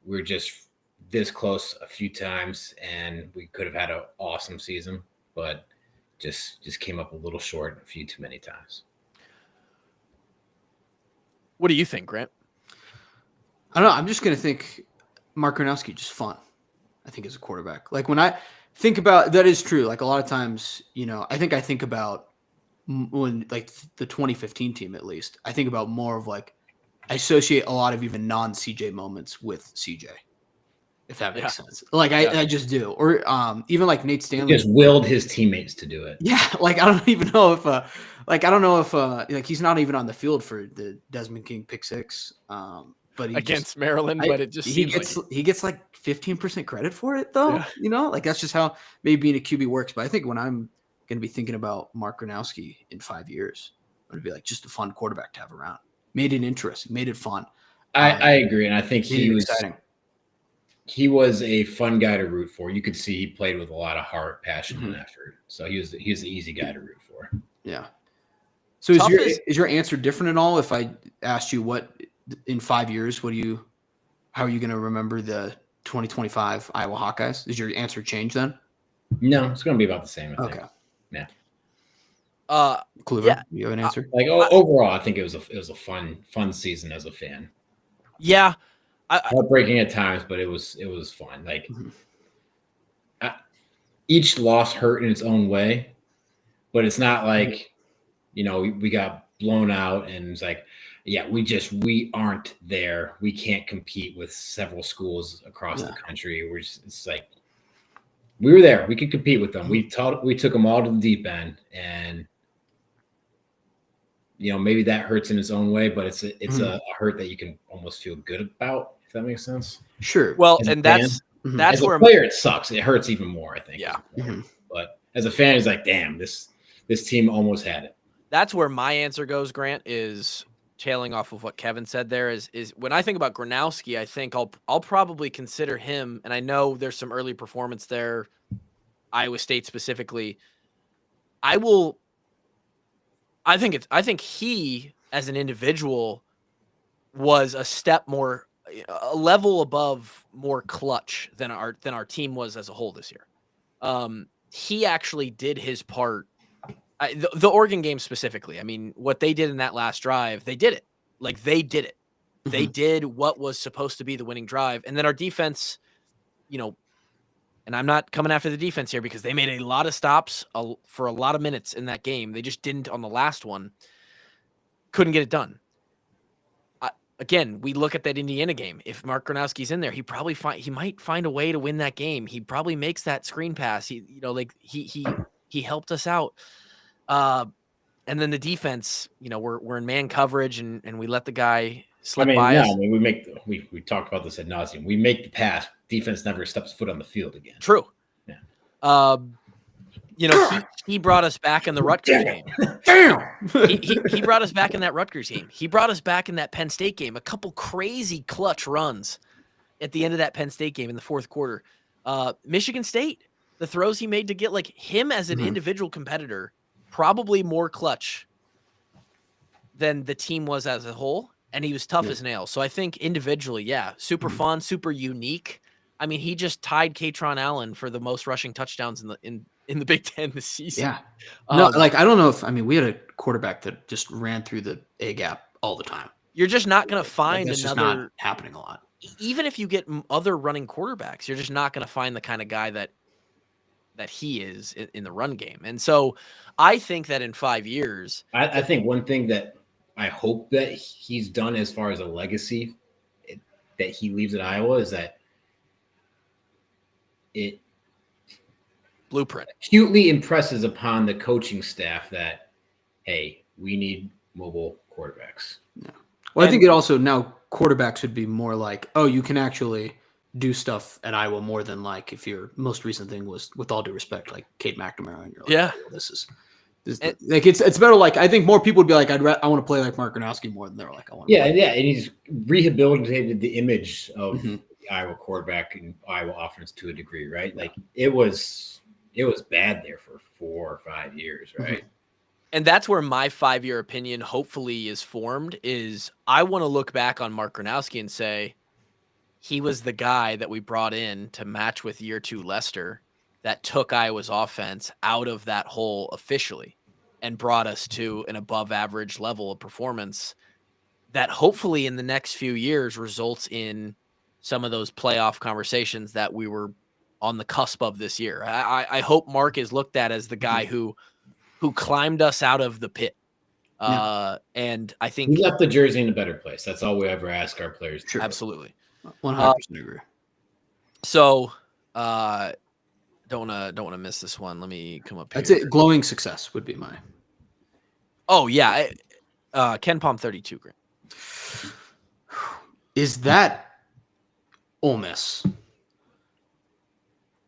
C: We're just this close a few times, and we could have had an awesome season, but just came up a little short a few too many times.
A: What do you think, Grant?
B: I don't know. I'm just going to think Mark Gronowski just fun, I think, as a quarterback. Like when I think about that is true. Like a lot of times, I think about when like the 2015 team, at least, I think about more of like, I associate a lot of even non-CJ moments with CJ, if that makes sense. Like I just do. Or even like Nate Stanley.
C: He just willed his teammates to do it.
B: Yeah. Like, I don't even know if, like he's not even on the field for the Desmond King pick six. But
A: against Maryland, but it just
B: he gets like 15% credit for it though. Yeah. Like that's just how maybe being a QB works. But I think when I'm going to be thinking about Mark Gronowski in 5 years, I'm going to be like just a fun quarterback to have around. Made it interesting, made it fun.
C: I agree. And I think he was
B: exciting.
C: He was a fun guy to root for. You could see he played with a lot of heart, passion, and effort. So he was the easy guy to root for.
B: Yeah. So is your answer different at all? If I asked you what in 5 years, how are you going to remember the 2025 Iowa Hawkeyes? Is your answer change then?
C: No, it's going to be about the same. I think.
B: Okay.
C: Yeah.
B: Kluver, you have an answer?
C: Overall, I think it was a fun season as a fan.
A: Yeah.
C: Heartbreaking at times, but it was fun. Like each loss hurt in its own way, but it's not like, we got blown out and it's like, we aren't there. We can't compete with several schools across the country. It's like, we were there. We could compete with them. We took them all to the deep end, and maybe that hurts in its own way, but it's a hurt that you can almost feel good about, if that makes sense.
B: Sure.
A: Well, and that's
C: as
A: where
C: a player it sucks. It hurts even more, I think.
A: Yeah.
C: But as a fan, it's like, damn, this team almost had it.
A: That's where my answer goes, Grant, is tailing off of what Kevin said there is when I think about Gronowski, I think I'll probably consider him, and I know there's some early performance there, Iowa State specifically. I think he as an individual was a level above more clutch than our team was as a whole this year. He actually did his part. The Oregon game specifically, I mean, what they did in that last drive, they did it. Like, they did it. Mm-hmm. They did what was supposed to be the winning drive. And then our defense, and I'm not coming after the defense here because they made a lot of stops for a lot of minutes in that game. They just didn't on the last one. Couldn't get it done. Again, we look at that Indiana game. If Mark Gronowski's in there, he might find a way to win that game. He probably makes that screen pass. He helped us out. And then the defense, we're in man coverage and we let the guy slip by us.
C: I mean, we talked about this ad nauseum. We make the pass. Defense never steps foot on the field again.
A: True. Yeah. He brought us back in the Rutgers game.
B: Damn.
A: He brought us back in that Rutgers game. He brought us back in that Penn State game. A couple crazy clutch runs at the end of that Penn State game in the fourth quarter. Michigan State, the throws he made to get him as an individual competitor, probably more clutch than the team was as a whole. And he was tough as nails. So I think individually, super fun, super unique. I mean, he just tied Katron Allen for the most rushing touchdowns in the Big Ten this season.
B: Yeah. No, I don't know if we had a quarterback that just ran through the A gap all the time.
A: You're just not going to find
B: that's
A: another.
B: Just not happening a lot.
A: Even if you get other running quarterbacks, you're just not going to find the kind of guy that he is in the run game. And so I think that in 5 years,
C: I think one thing that I hope that he's done as far as a legacy that he leaves at Iowa is that it
A: blueprint
C: acutely impresses upon the coaching staff that, hey, we need mobile quarterbacks.
B: Yeah. Well, I think it also now quarterbacks would be more like, oh, you can actually do stuff at Iowa more than if your most recent thing was, with all due respect, like Kate McNamara, and you're like, oh, this is it's better. I think more people would be like, I want to play like Mark Gronowski more than they're like, I want to.
C: Yeah, and he's rehabilitated the image of the Iowa quarterback and Iowa offense to a degree, right? Like it was bad there for 4 or 5 years, right?
A: And that's where my 5-year opinion hopefully is formed. Is I want to look back on Mark Gronowski and say he was the guy that we brought in to match with year 2 Lester that took Iowa's offense out of that hole officially and brought us to an above average level of performance that hopefully in the next few years results in some of those playoff conversations that we were on the cusp of this year. I hope Mark is looked at as the guy who climbed us out of the pit. And I think
C: he left the jersey in a better place. That's all we ever ask our players.
A: Sure. Absolutely.
B: 100% agree.
A: So, don't want to miss this one. Let me come up here.
B: That's it. Glowing success would be my.
A: Oh yeah. Ken Palm 32 grand.
B: Is that Ole Miss?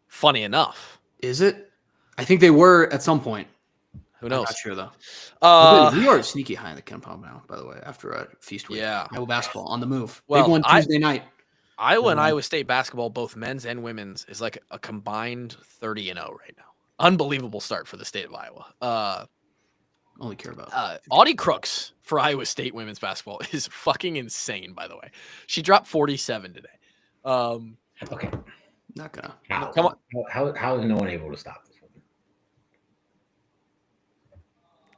A: Funny enough.
B: Is it? I think they were at some point.
A: Who knows?
B: I'm not sure though. We are sneaky high in the Ken Palm now, by the way, after a feast week.
A: Yeah.
B: Iowa basketball on the move.
A: Well,
B: big one Tuesday night.
A: Iowa and Iowa State basketball, both men's and women's, is like a combined 30-0 right now. Unbelievable start for the state of Iowa.
B: Only care about
A: Audie Crooks for Iowa State women's basketball is fucking insane, by the way. She dropped 47 today.
C: Okay.
B: Not gonna.
C: Come on. How is no one able to stop this woman?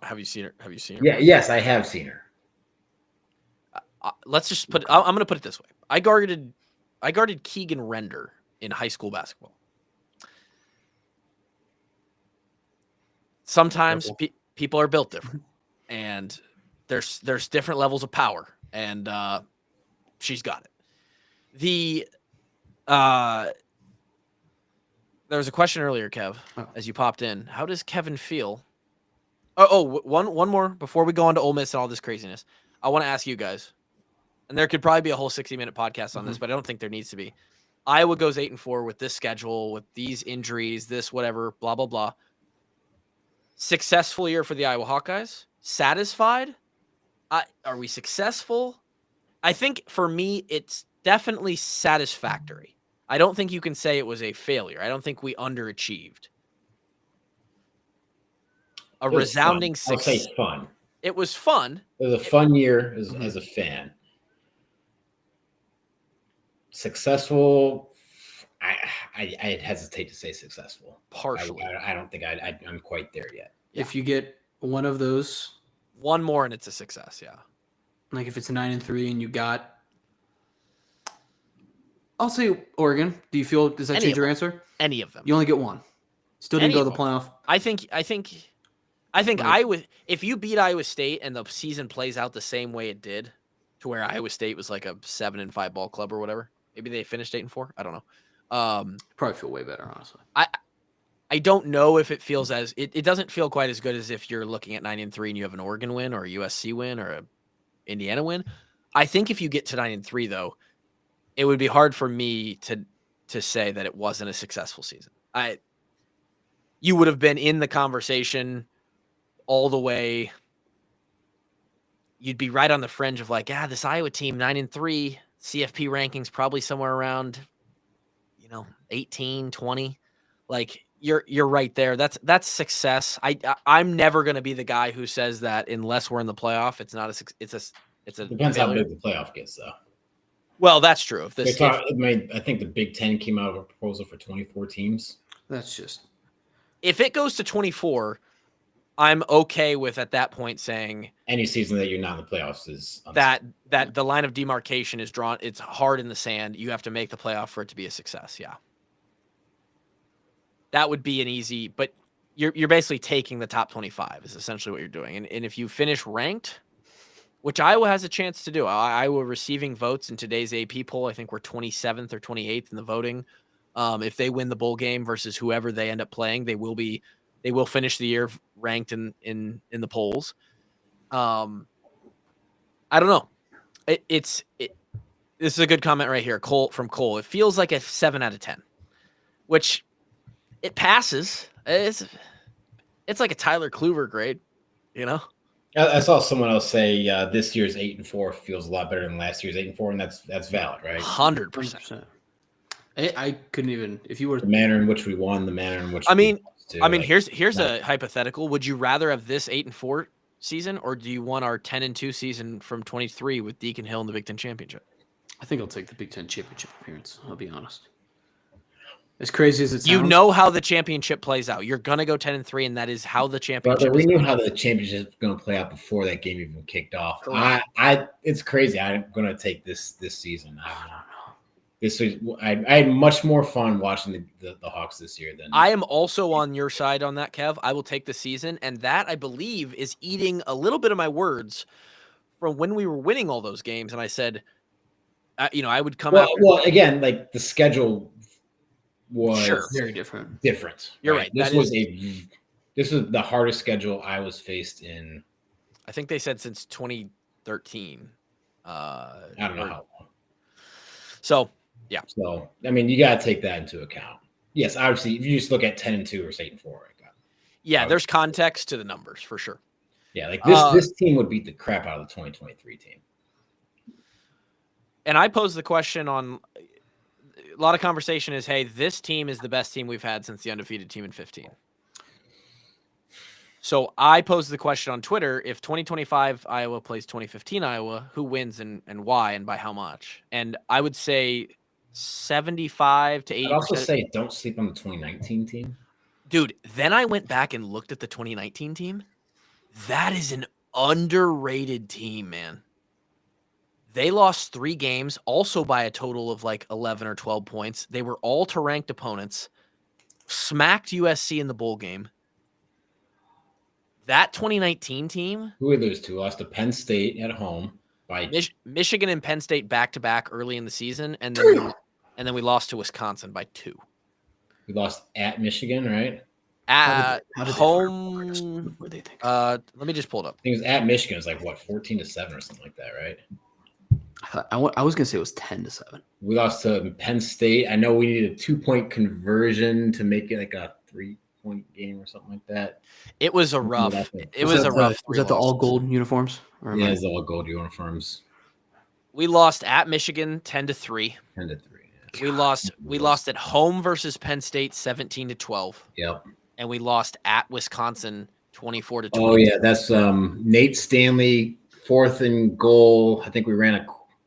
A: Have you seen her?
C: Yeah. Yes, I have seen her.
A: Let's just put. I'm going to put it this way. I guarded Keegan Render in high school basketball. Sometimes people are built different, and there's different levels of power, and she's got it. There was a question earlier, Kev, as you popped in. How does Kevin feel? One more before we go on to Ole Miss and all this craziness. I want to ask you guys, and there could probably be a whole 60-minute podcast on this, but I don't think there needs to be. Iowa goes 8-4 with this schedule, with these injuries, this whatever, blah blah blah. Successful year for the Iowa Hawkeyes. Satisfied, Are we successful? I think for me, it's definitely satisfactory. I don't think you can say it was a failure. I don't think we underachieved. A resounding
C: I'll say
A: success.
C: fun.
A: It was fun.
C: It was a fun year as a fan. Successful, I'd hesitate to say successful.
A: Partially.
C: I don't think I'm quite there yet.
B: If you get one of those,
A: one more and it's a success, yeah.
B: Like if it's 9-3 and you got, I'll say Oregon. Does that change your answer?
A: Any of them.
B: You only get one. Still didn't go to the playoff.
A: I think if you beat Iowa State and the season plays out the same way it did, to where Iowa State was like a 7-5 ball club or whatever. Maybe they finished 8-4. I don't know.
B: Probably feel way better, honestly.
A: I don't know if it feels as it doesn't feel quite as good as if you're looking at 9-3 and you have an Oregon win or a USC win or a Indiana win. I think if you get to 9-3 though, it would be hard for me to say that it wasn't a successful season. You would have been in the conversation all the way. You'd be right on the fringe of like, this Iowa team 9-3 CFP rankings probably somewhere around, 18, 20. Like you're right there. That's success. I'm never going to be the guy who says that unless we're in the playoff. It's not it's a
C: depends
A: failure.
C: how big the playoff gets though.
A: Well, that's true.
C: I think the Big Ten came out with a proposal for 24 teams.
B: That's just
A: if it goes to 24. I'm okay with at that point saying
C: any season that you're not in the playoffs is
A: that the line of demarcation is drawn. It's hard in the sand. You have to make the playoff for it to be a success. Yeah, that would be an easy. But you're basically taking the top 25 is essentially what you're doing. And if you finish ranked, which Iowa has a chance to do, Iowa receiving votes in today's AP poll, I think we're 27th or 28th in the voting. If they win the bowl game versus whoever they end up playing, they will finish the year ranked in the polls. I don't know. This is a good comment right here. Cole. It feels like a 7 out of 10, which it passes. It's like a Tyler Kluver grade,
C: I saw someone else say this year's 8-4 feels a lot better than last year's 8-4, and that's valid, right?
A: 100%.
B: I couldn't even if you were
C: the manner in which we won, the manner in which
A: here's a hypothetical. Would you rather have this 8-4 season, or do you want our 10-2 season from 23 with Deacon Hill in the Big Ten championship?
B: I think I'll take the Big Ten championship appearance. I'll be honest. As crazy as it sounds,
A: you know how the championship plays out. You're gonna go 10-3, and that is how the championship.
C: We knew how the championship was going to play out before that game even kicked off. It's crazy. I'm going to take this season. I don't know. I had much more fun watching the Hawks this year than
A: I am also on your side on that, Kev. I will take the season, and that I believe is eating a little bit of my words from when we were winning all those games. And I said, I would come out.
C: Well, again, like the schedule was
B: very different.
A: You're right.
C: This was the hardest schedule I was faced in.
A: I think they said since 2013.
C: I don't know how long.
A: So. Yeah.
C: So, I mean, you got to take that into account. Yes, obviously, if you just look at 10-2 or 8-4,
A: yeah, there's context to the numbers for sure.
C: Yeah, like this team would beat the crap out of the 2023 team.
A: And I posed the question on a lot of conversation is, hey, this team is the best team we've had since the undefeated team in 15. So I posed the question on Twitter, if 2025 Iowa plays 2015 Iowa, who wins and why and by how much? And I would say 75 to 80%.
C: I'd also say don't sleep on the 2019 team.
A: Dude, then I went back and looked at the 2019 team. That is an underrated team, man. They lost 3 games, also by a total of like 11 or 12 points. They were all to ranked opponents, smacked USC in the bowl game. That 2019 team.
C: Who are those two? Lost to Penn State at home by
A: Michigan and Penn State back to back early in the season, and then we lost to Wisconsin by 2.
C: We lost at Michigan, right?
A: At home.
B: What they think?
A: Let me just pull it up.
C: I think it was at Michigan. It was like what 14-7 or something like that, right?
B: I was gonna say it was 10-7.
C: We lost to Penn State. I know we needed a 2-point conversion to make it like a 3. 20-point game or something like that.
A: It was a rough. It was a rough.
B: Was that the all gold uniforms?
C: Yeah, it's all gold uniforms.
A: We lost at Michigan 10-3.
C: 10-3. Yeah.
A: We lost at home versus Penn State 17-12.
C: Yep.
A: And we lost at Wisconsin 24-20.
C: Oh yeah, that's Nate Stanley, 4th and goal. I think we ran a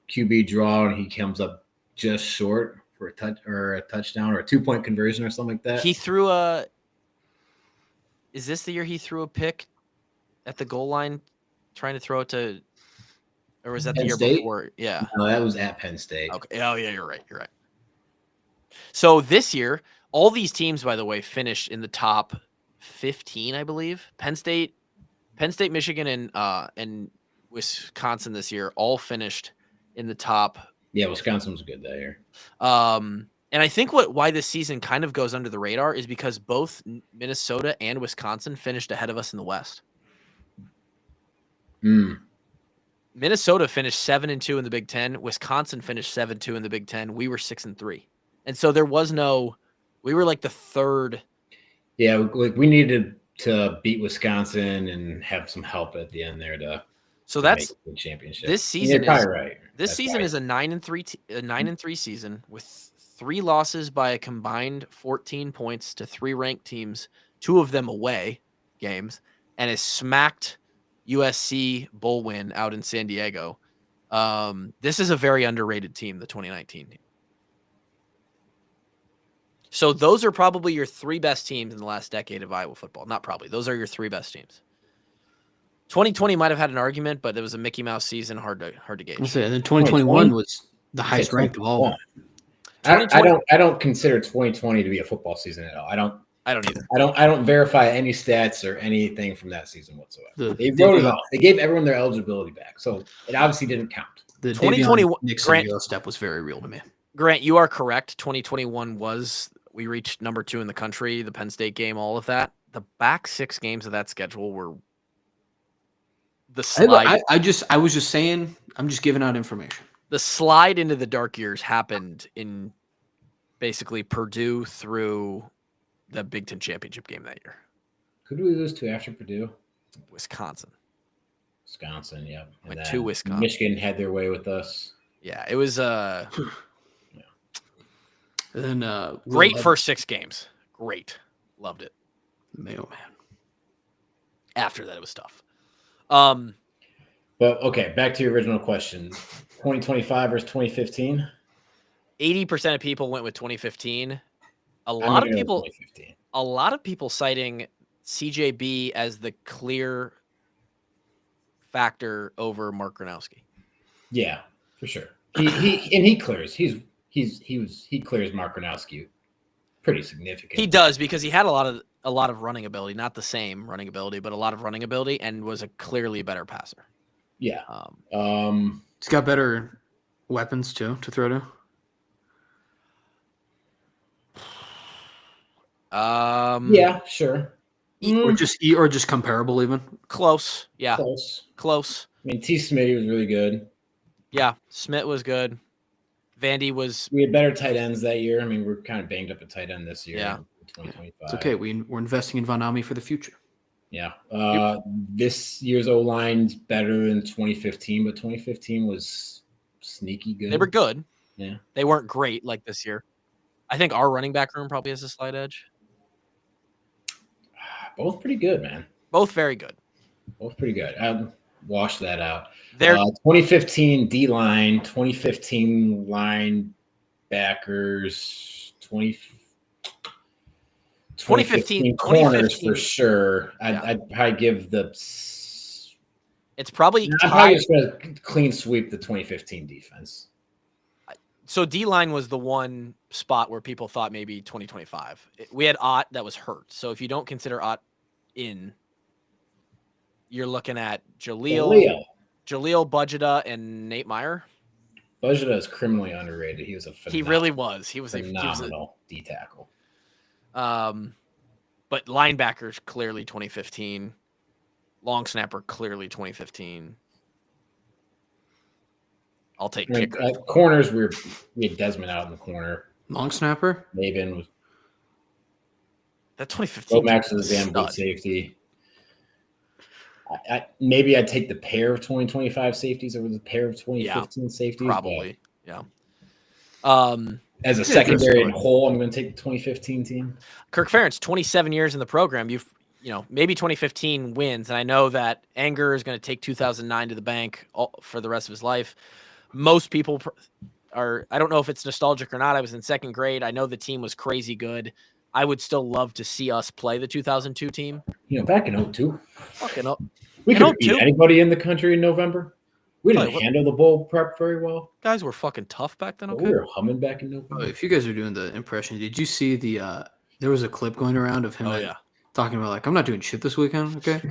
C: QB draw and he comes up just short for a touchdown or a 2-point conversion or something like that.
A: He threw a. Is this the year he threw a pick at the goal line, trying to throw it to, or was that
C: Penn
A: the year
C: State?
A: before? Yeah.
C: No, that was at Penn State.
A: Okay. Oh yeah, you're right. You're right. So this year, all these teams, by the way, finished in the top 15, I believe. Penn State, Michigan, and Wisconsin this year all finished in the top.
C: Yeah, Wisconsin was good that year.
A: And I think why this season kind of goes under the radar is because both Minnesota and Wisconsin finished ahead of us in the West. Minnesota finished 7-2 in the Big Ten. Wisconsin finished 7-2 in the Big Ten. We were 6-3, and so there was no. We were like the third.
C: Yeah, we needed to beat Wisconsin and have some help at the end there to.
A: So that's
C: the championship.
A: This season.
C: You're probably right.
A: This season is a 9-3 season with 3 losses by a combined 14 points to 3 ranked teams, 2 of them away games, and a smacked USC bowl win out in San Diego. This is a very underrated team, the 2019 team. So those are probably your 3 best teams in the last decade of Iowa football. Not probably. Those are your 3 best teams. 2020 might have had an argument, but it was a Mickey Mouse season, hard to gauge.
B: And then 2021 was the highest ranked of all.
C: I don't consider 2020 to be a football season at all. I don't either. I don't verify any stats or anything from that season whatsoever. They wrote it off. They gave everyone their eligibility back, so it obviously didn't count.
B: The 2021 Nixon step was very real to me.
A: Grant, you are correct. 2021 we reached number 2 in the country. The Penn State game, all of that. The back 6 games of that schedule were the slide.
B: I was just saying. I'm just giving out information.
A: The slide into the dark years happened in basically Purdue through the Big Ten championship game that year.
C: Who did we lose to after Purdue?
A: Wisconsin, yeah.
C: Went
A: to Wisconsin.
C: Michigan had their way with us.
A: Yeah, it was
B: And
A: great first 6 games. Great. Loved it.
B: Man.
A: After that, it was tough.
C: But okay, back to your original question. 2025 versus 2015?
A: 80% of people went with 2015. A lot of people citing CJB as the clear factor over Mark Gronowski.
C: Yeah, for sure. He clears. He clears Mark Gronowski pretty significant.
A: He does because he had a lot of running ability, not the same running ability, but a lot of running ability, and was a clearly better passer.
C: Yeah.
B: He's got better weapons too to throw to.
C: Yeah, sure.
B: Or just comparable even.
A: Close. Yeah. Close.
C: I mean, T. Smitty was really good.
A: Yeah, Smith was good. Vandy was.
C: We had better tight ends that year. I mean, we're kind of banged up at tight end this year.
A: Yeah.
C: 2025.
B: It's okay. We're investing in Von Ami for the future.
C: Yeah. This year's O-line's better than 2015, but 2015 was sneaky good.
A: They were good.
C: Yeah.
A: They weren't great like this year. I think our running back room probably has a slight edge.
C: Both pretty good, man.
A: Both very good.
C: Both pretty good. I'll wash that out. 2015 D-line, 2015 linebackers, 2015 corners for sure. I'd probably give the.
A: It's probably.
C: I'm probably just going to clean sweep the 2015 defense.
A: So D-line was the one spot where people thought maybe 2025. We had Ott that was hurt. So if you don't consider Ott in, you're looking at Jaleel, Budgeta, and Nate Meyer.
C: Budgeta is criminally underrated. He was a phenomenal,
A: he really was. He was
C: phenomenal D tackle.
A: But linebackers clearly 2015. Long snapper clearly 2015. I'll take kicker.
C: Corners, we had Desmond out in the corner.
B: Long snapper?
C: Maven was.
A: That 2015
C: Max is a damn good safety. Maybe I'd take the pair of 2025 safeties over the pair of 2015 safeties.
A: Probably,
C: yeah. As a secondary and whole, I'm going to take the 2015 team.
A: Kirk Ferentz, 27 years in the program. Maybe 2015 wins, and I know that Anger is going to take 2009 to the bank for the rest of his life. Most people I don't know if it's nostalgic or not. I was in second grade. I know the team was crazy good. I would still love to see us play the 2002 team.
C: Back in 02.
A: Fucking up.
C: We could beat anybody in the country in November. We didn't handle the bowl prep very well.
A: Guys were fucking tough back then. Okay,
C: we were humming back in November.
B: If you guys are doing the impression, did you see there was a clip going around of him talking about I'm not doing shit this weekend. Okay,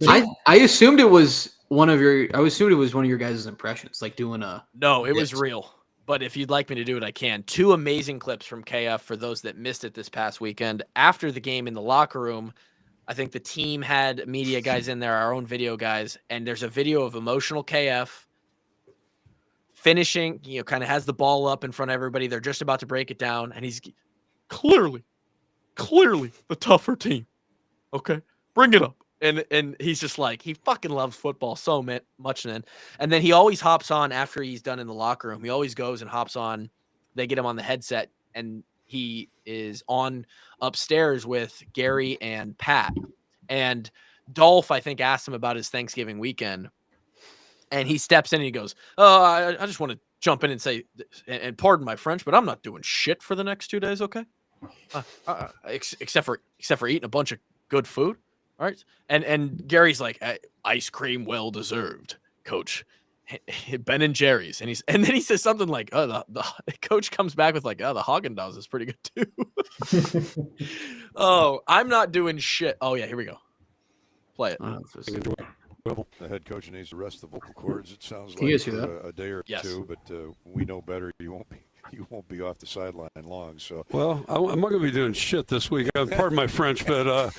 B: I assumed it was one of your guys' impressions, like doing a.
A: No, it was real. But if you'd like me to do it, I can. 2 amazing clips from KF for those that missed it this past weekend. After the game in the locker room, I think the team had media guys in there, our own video guys, and there's a video of emotional KF finishing, kind of has the ball up in front of everybody. They're just about to break it down, and he's clearly the tougher team. Okay, bring it up. And he's just like, he fucking loves football so much. And then he always hops on after he's done in the locker room. He always goes and hops on. They get him on the headset, and he is on upstairs with Gary and Pat. And Dolph, I think, asked him about his Thanksgiving weekend. And he steps in and he goes, I just want to jump in and say, and pardon my French, but I'm not doing shit for the next 2 days, okay? Except for eating a bunch of good food. All right. And Gary's like, ice cream well deserved, coach. Ben and Jerry's. And then he says something like, the coach comes back with the Haagen-Dazs is pretty good too. Oh, I'm not doing shit. Oh yeah, here we go. Play it.
D: The head coach needs to rest the vocal cords. It sounds like a day or two, but we know better. You won't be off the sideline long. So,
E: well, I'm not going to be doing shit this week. Pardon my French, but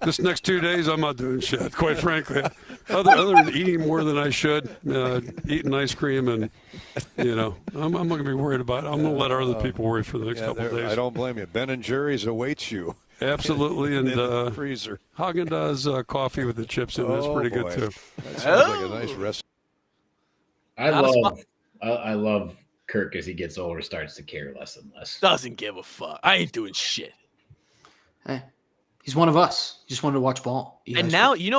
E: this next 2 days, I'm not doing shit, quite frankly. Other than eating more than I should, eating ice cream, and I'm not going to be worried about it. I'm going to let our other people worry for the next couple of days.
D: I don't blame you. Ben and Jerry's awaits you.
E: Absolutely, and
D: in the freezer.
E: Haagen-Dazs coffee with the chips in it is pretty good too.
D: That sounds like a nice recipe.
C: I love Kirk as he gets older starts to care less and less.
A: Doesn't give a fuck. I ain't doing shit.
B: Hey, he's one of us. He just wanted to watch ball.
A: And now you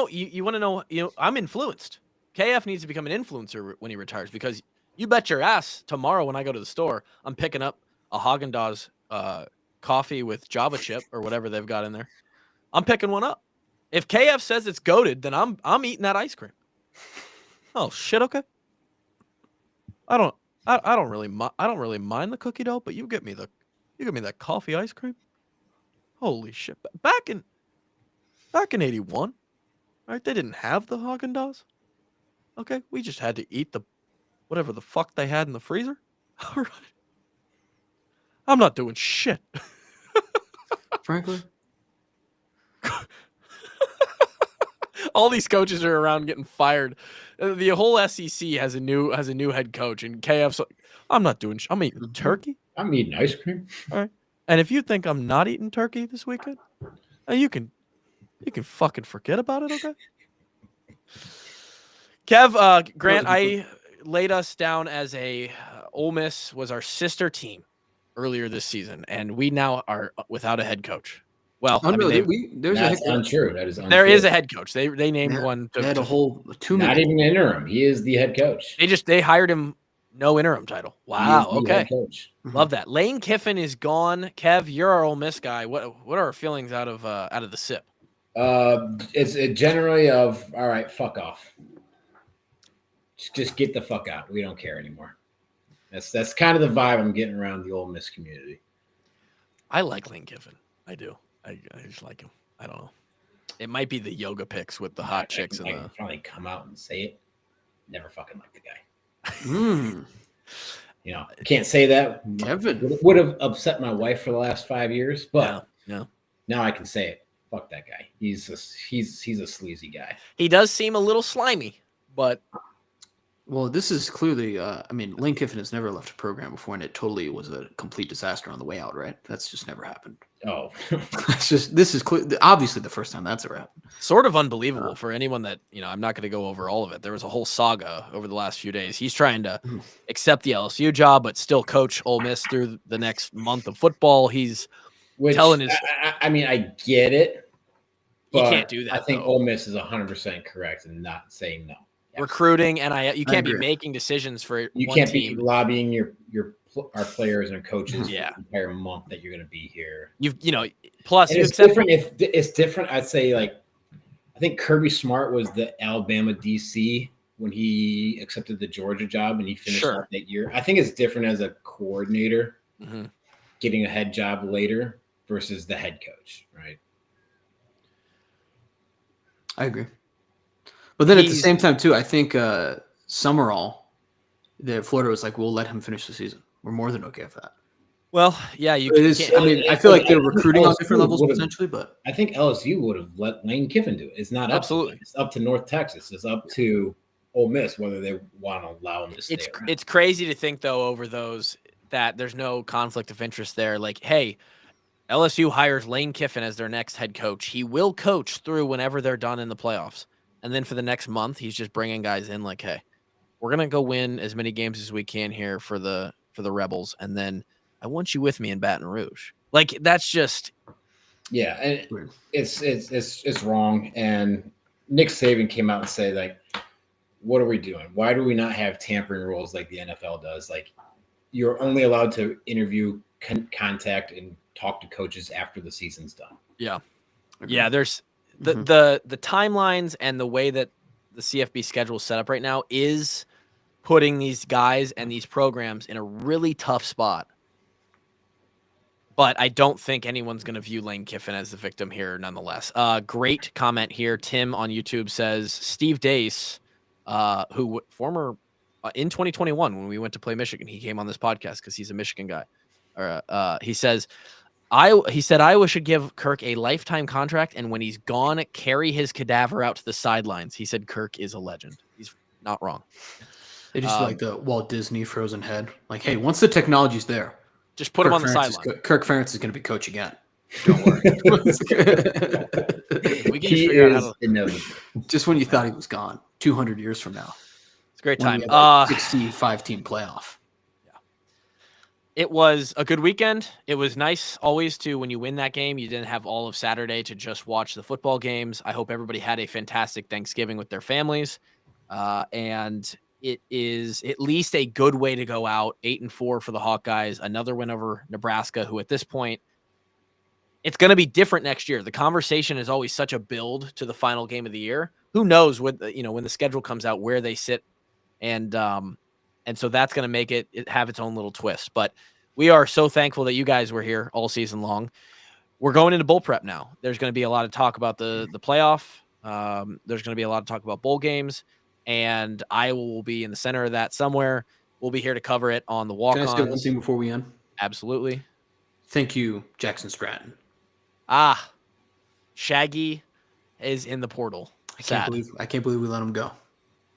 A: want to know. I'm influenced. KF needs to become an influencer when he retires, because you bet your ass tomorrow when I go to the store, I'm picking up a Haagen-Dazs coffee with Java chip or whatever they've got in there. I'm picking one up. If KF says it's goated, then I'm eating that ice cream. Oh shit, okay. I don't really mind the cookie dough, but you give me that coffee ice cream. Holy shit! Back in 81, right? They didn't have the Haagen-Dazs. Okay, we just had to eat the whatever the fuck they had in the freezer. All right. I'm not doing shit.
B: Frankly.
A: All these coaches are around getting fired. The whole SEC has a new head coach, and KF's like, I'm not doing I'm eating turkey.
C: I'm eating ice cream.
A: All right. And if you think I'm not eating turkey this weekend, you can fucking forget about it, okay? Kev, Grant, I laid us down as Ole Miss was our sister team earlier this season, and we now are without a head coach. Well,
C: there's a head coach. Untrue. That is untrue.
A: There is a head coach. They named one.
B: They had a whole 2 minutes.
C: Not even interim. He is the head coach.
A: They hired him. No interim title. Wow. Okay.
C: Coach.
A: Love that. Lane Kiffin is gone. Kev, you're our Ole Miss guy. What are our feelings out of the SIP?
C: It's generally of all right. Fuck off. Just get the fuck out. We don't care anymore. That's kind of the vibe I'm getting around the Ole Miss community.
A: I like Lane Kiffin. I do. I just like him. I don't know. It might be the yoga pics with the hot chicks.
C: I can probably come out and say it. Never fucking liked the guy. Can't say that.
B: Kevin
C: would have upset my wife for the last 5 years, but
A: no.
C: Now I can say it. Fuck that guy. He's a sleazy guy.
A: He does seem a little slimy, but
B: Well, this is clearly, Lane Kiffin has never left a program before, and it totally was a complete disaster on the way out, right? That's just never happened.
C: Oh,
B: this is obviously the first time that's ever happened.
A: Sort of unbelievable for anyone that, I'm not going to go over all of it. There was a whole saga over the last few days. He's trying to accept the LSU job, but still coach Ole Miss through the next month of football. He's telling his.
C: I get it.
A: He can't do that.
C: I think Ole Miss is 100% correct in not saying no.
A: Recruiting and you can't be making decisions for
C: you
A: one
C: can't
A: team.
C: be lobbying our players and coaches
A: Yeah.
C: for the entire month that you're going to be here.
A: Plus
C: it's different. If it's different, I'd say I think Kirby Smart was the Alabama DC when he accepted the Georgia job and he finished out that year. I think it's different as a coordinator getting a head job later versus the head coach, right?
B: I agree. But then at the same time, too, I think Summerall, Florida was like, we'll let him finish the season. We're more than okay with that.
A: Well, yeah.
B: I feel like they're recruiting on different levels potentially, but
C: I think LSU would have let Lane Kiffin do it. It's not
A: absolutely.
C: It's up to North Texas. It's up to Ole Miss whether they want to allow him to stay.
A: It's crazy to think, though, over those that there's no conflict of interest there. Like, hey, LSU hires Lane Kiffin as their next head coach. He will coach through whenever they're done in the playoffs. And then for the next month, he's just bringing guys in like, hey, we're going to go win as many games as we can here for the Rebels. And then I want you with me in Baton Rouge. Like, that's just.
C: Yeah. And it's wrong. And Nick Saban came out and said, like, what are we doing? Why do we not have tampering rules like the NFL does? Like, you're only allowed to interview, contact, and talk to coaches after the season's done.
A: Yeah. Yeah. There's. The timelines and the way that the CFB schedule is set up right now is putting these guys and these programs in a really tough spot. But I don't think anyone's going to view Lane Kiffin as the victim here nonetheless. Great comment here. Tim on YouTube says, Steve Dace, who former in 2021 when we went to play Michigan, he came on this podcast because he's a Michigan guy. He says, he said Iowa should give Kirk a lifetime contract, and when he's gone, carry his cadaver out to the sidelines. He said Kirk is a legend. He's not wrong.
B: They just like the Walt Disney frozen head. Like, hey, once the technology's there,
A: just put him on the sideline.
B: Kirk Ferentz is going to be coach again. Don't worry.
A: We can figure out how to.
B: Just when you thought he was gone, 200 years from now.
A: It's a great time.
B: 65-team playoff.
A: It was a good weekend. It was nice always to, when you win that game, you didn't have all of Saturday to just watch the football games. I hope everybody had a fantastic Thanksgiving with their families. And it is at least a good way to go out. 8-4 for the Hawkeyes. Another win over Nebraska, who at this point, it's going to be different next year. The conversation is always such a build to the final game of the year. Who knows when the schedule comes out where they sit, and so that's going to make it have its own little twist. But we are so thankful that you guys were here all season long. We're going into bowl prep now. There's going to be a lot of talk about the playoff. There's going to be a lot of talk about bowl games, and Iowa will be in the center of that somewhere. We'll be here to cover it on the walk-ons.
B: Can I say one thing before we end?
A: Absolutely.
B: Thank you, Jackson Stratton.
A: Shaggy is in the portal.
B: I can't believe we let him go.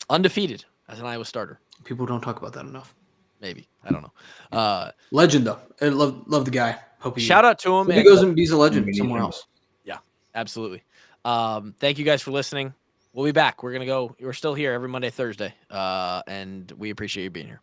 A: Undefeated as an Iowa starter.
B: People don't talk about that enough.
A: Maybe. I don't know.
B: Legend, though. I love the guy.
A: Shout out to him.
B: He goes and he's a legend somewhere else.
A: Yeah, absolutely. Thank you guys for listening. We'll be back. We're still here every Monday, Thursday. And we appreciate you being here.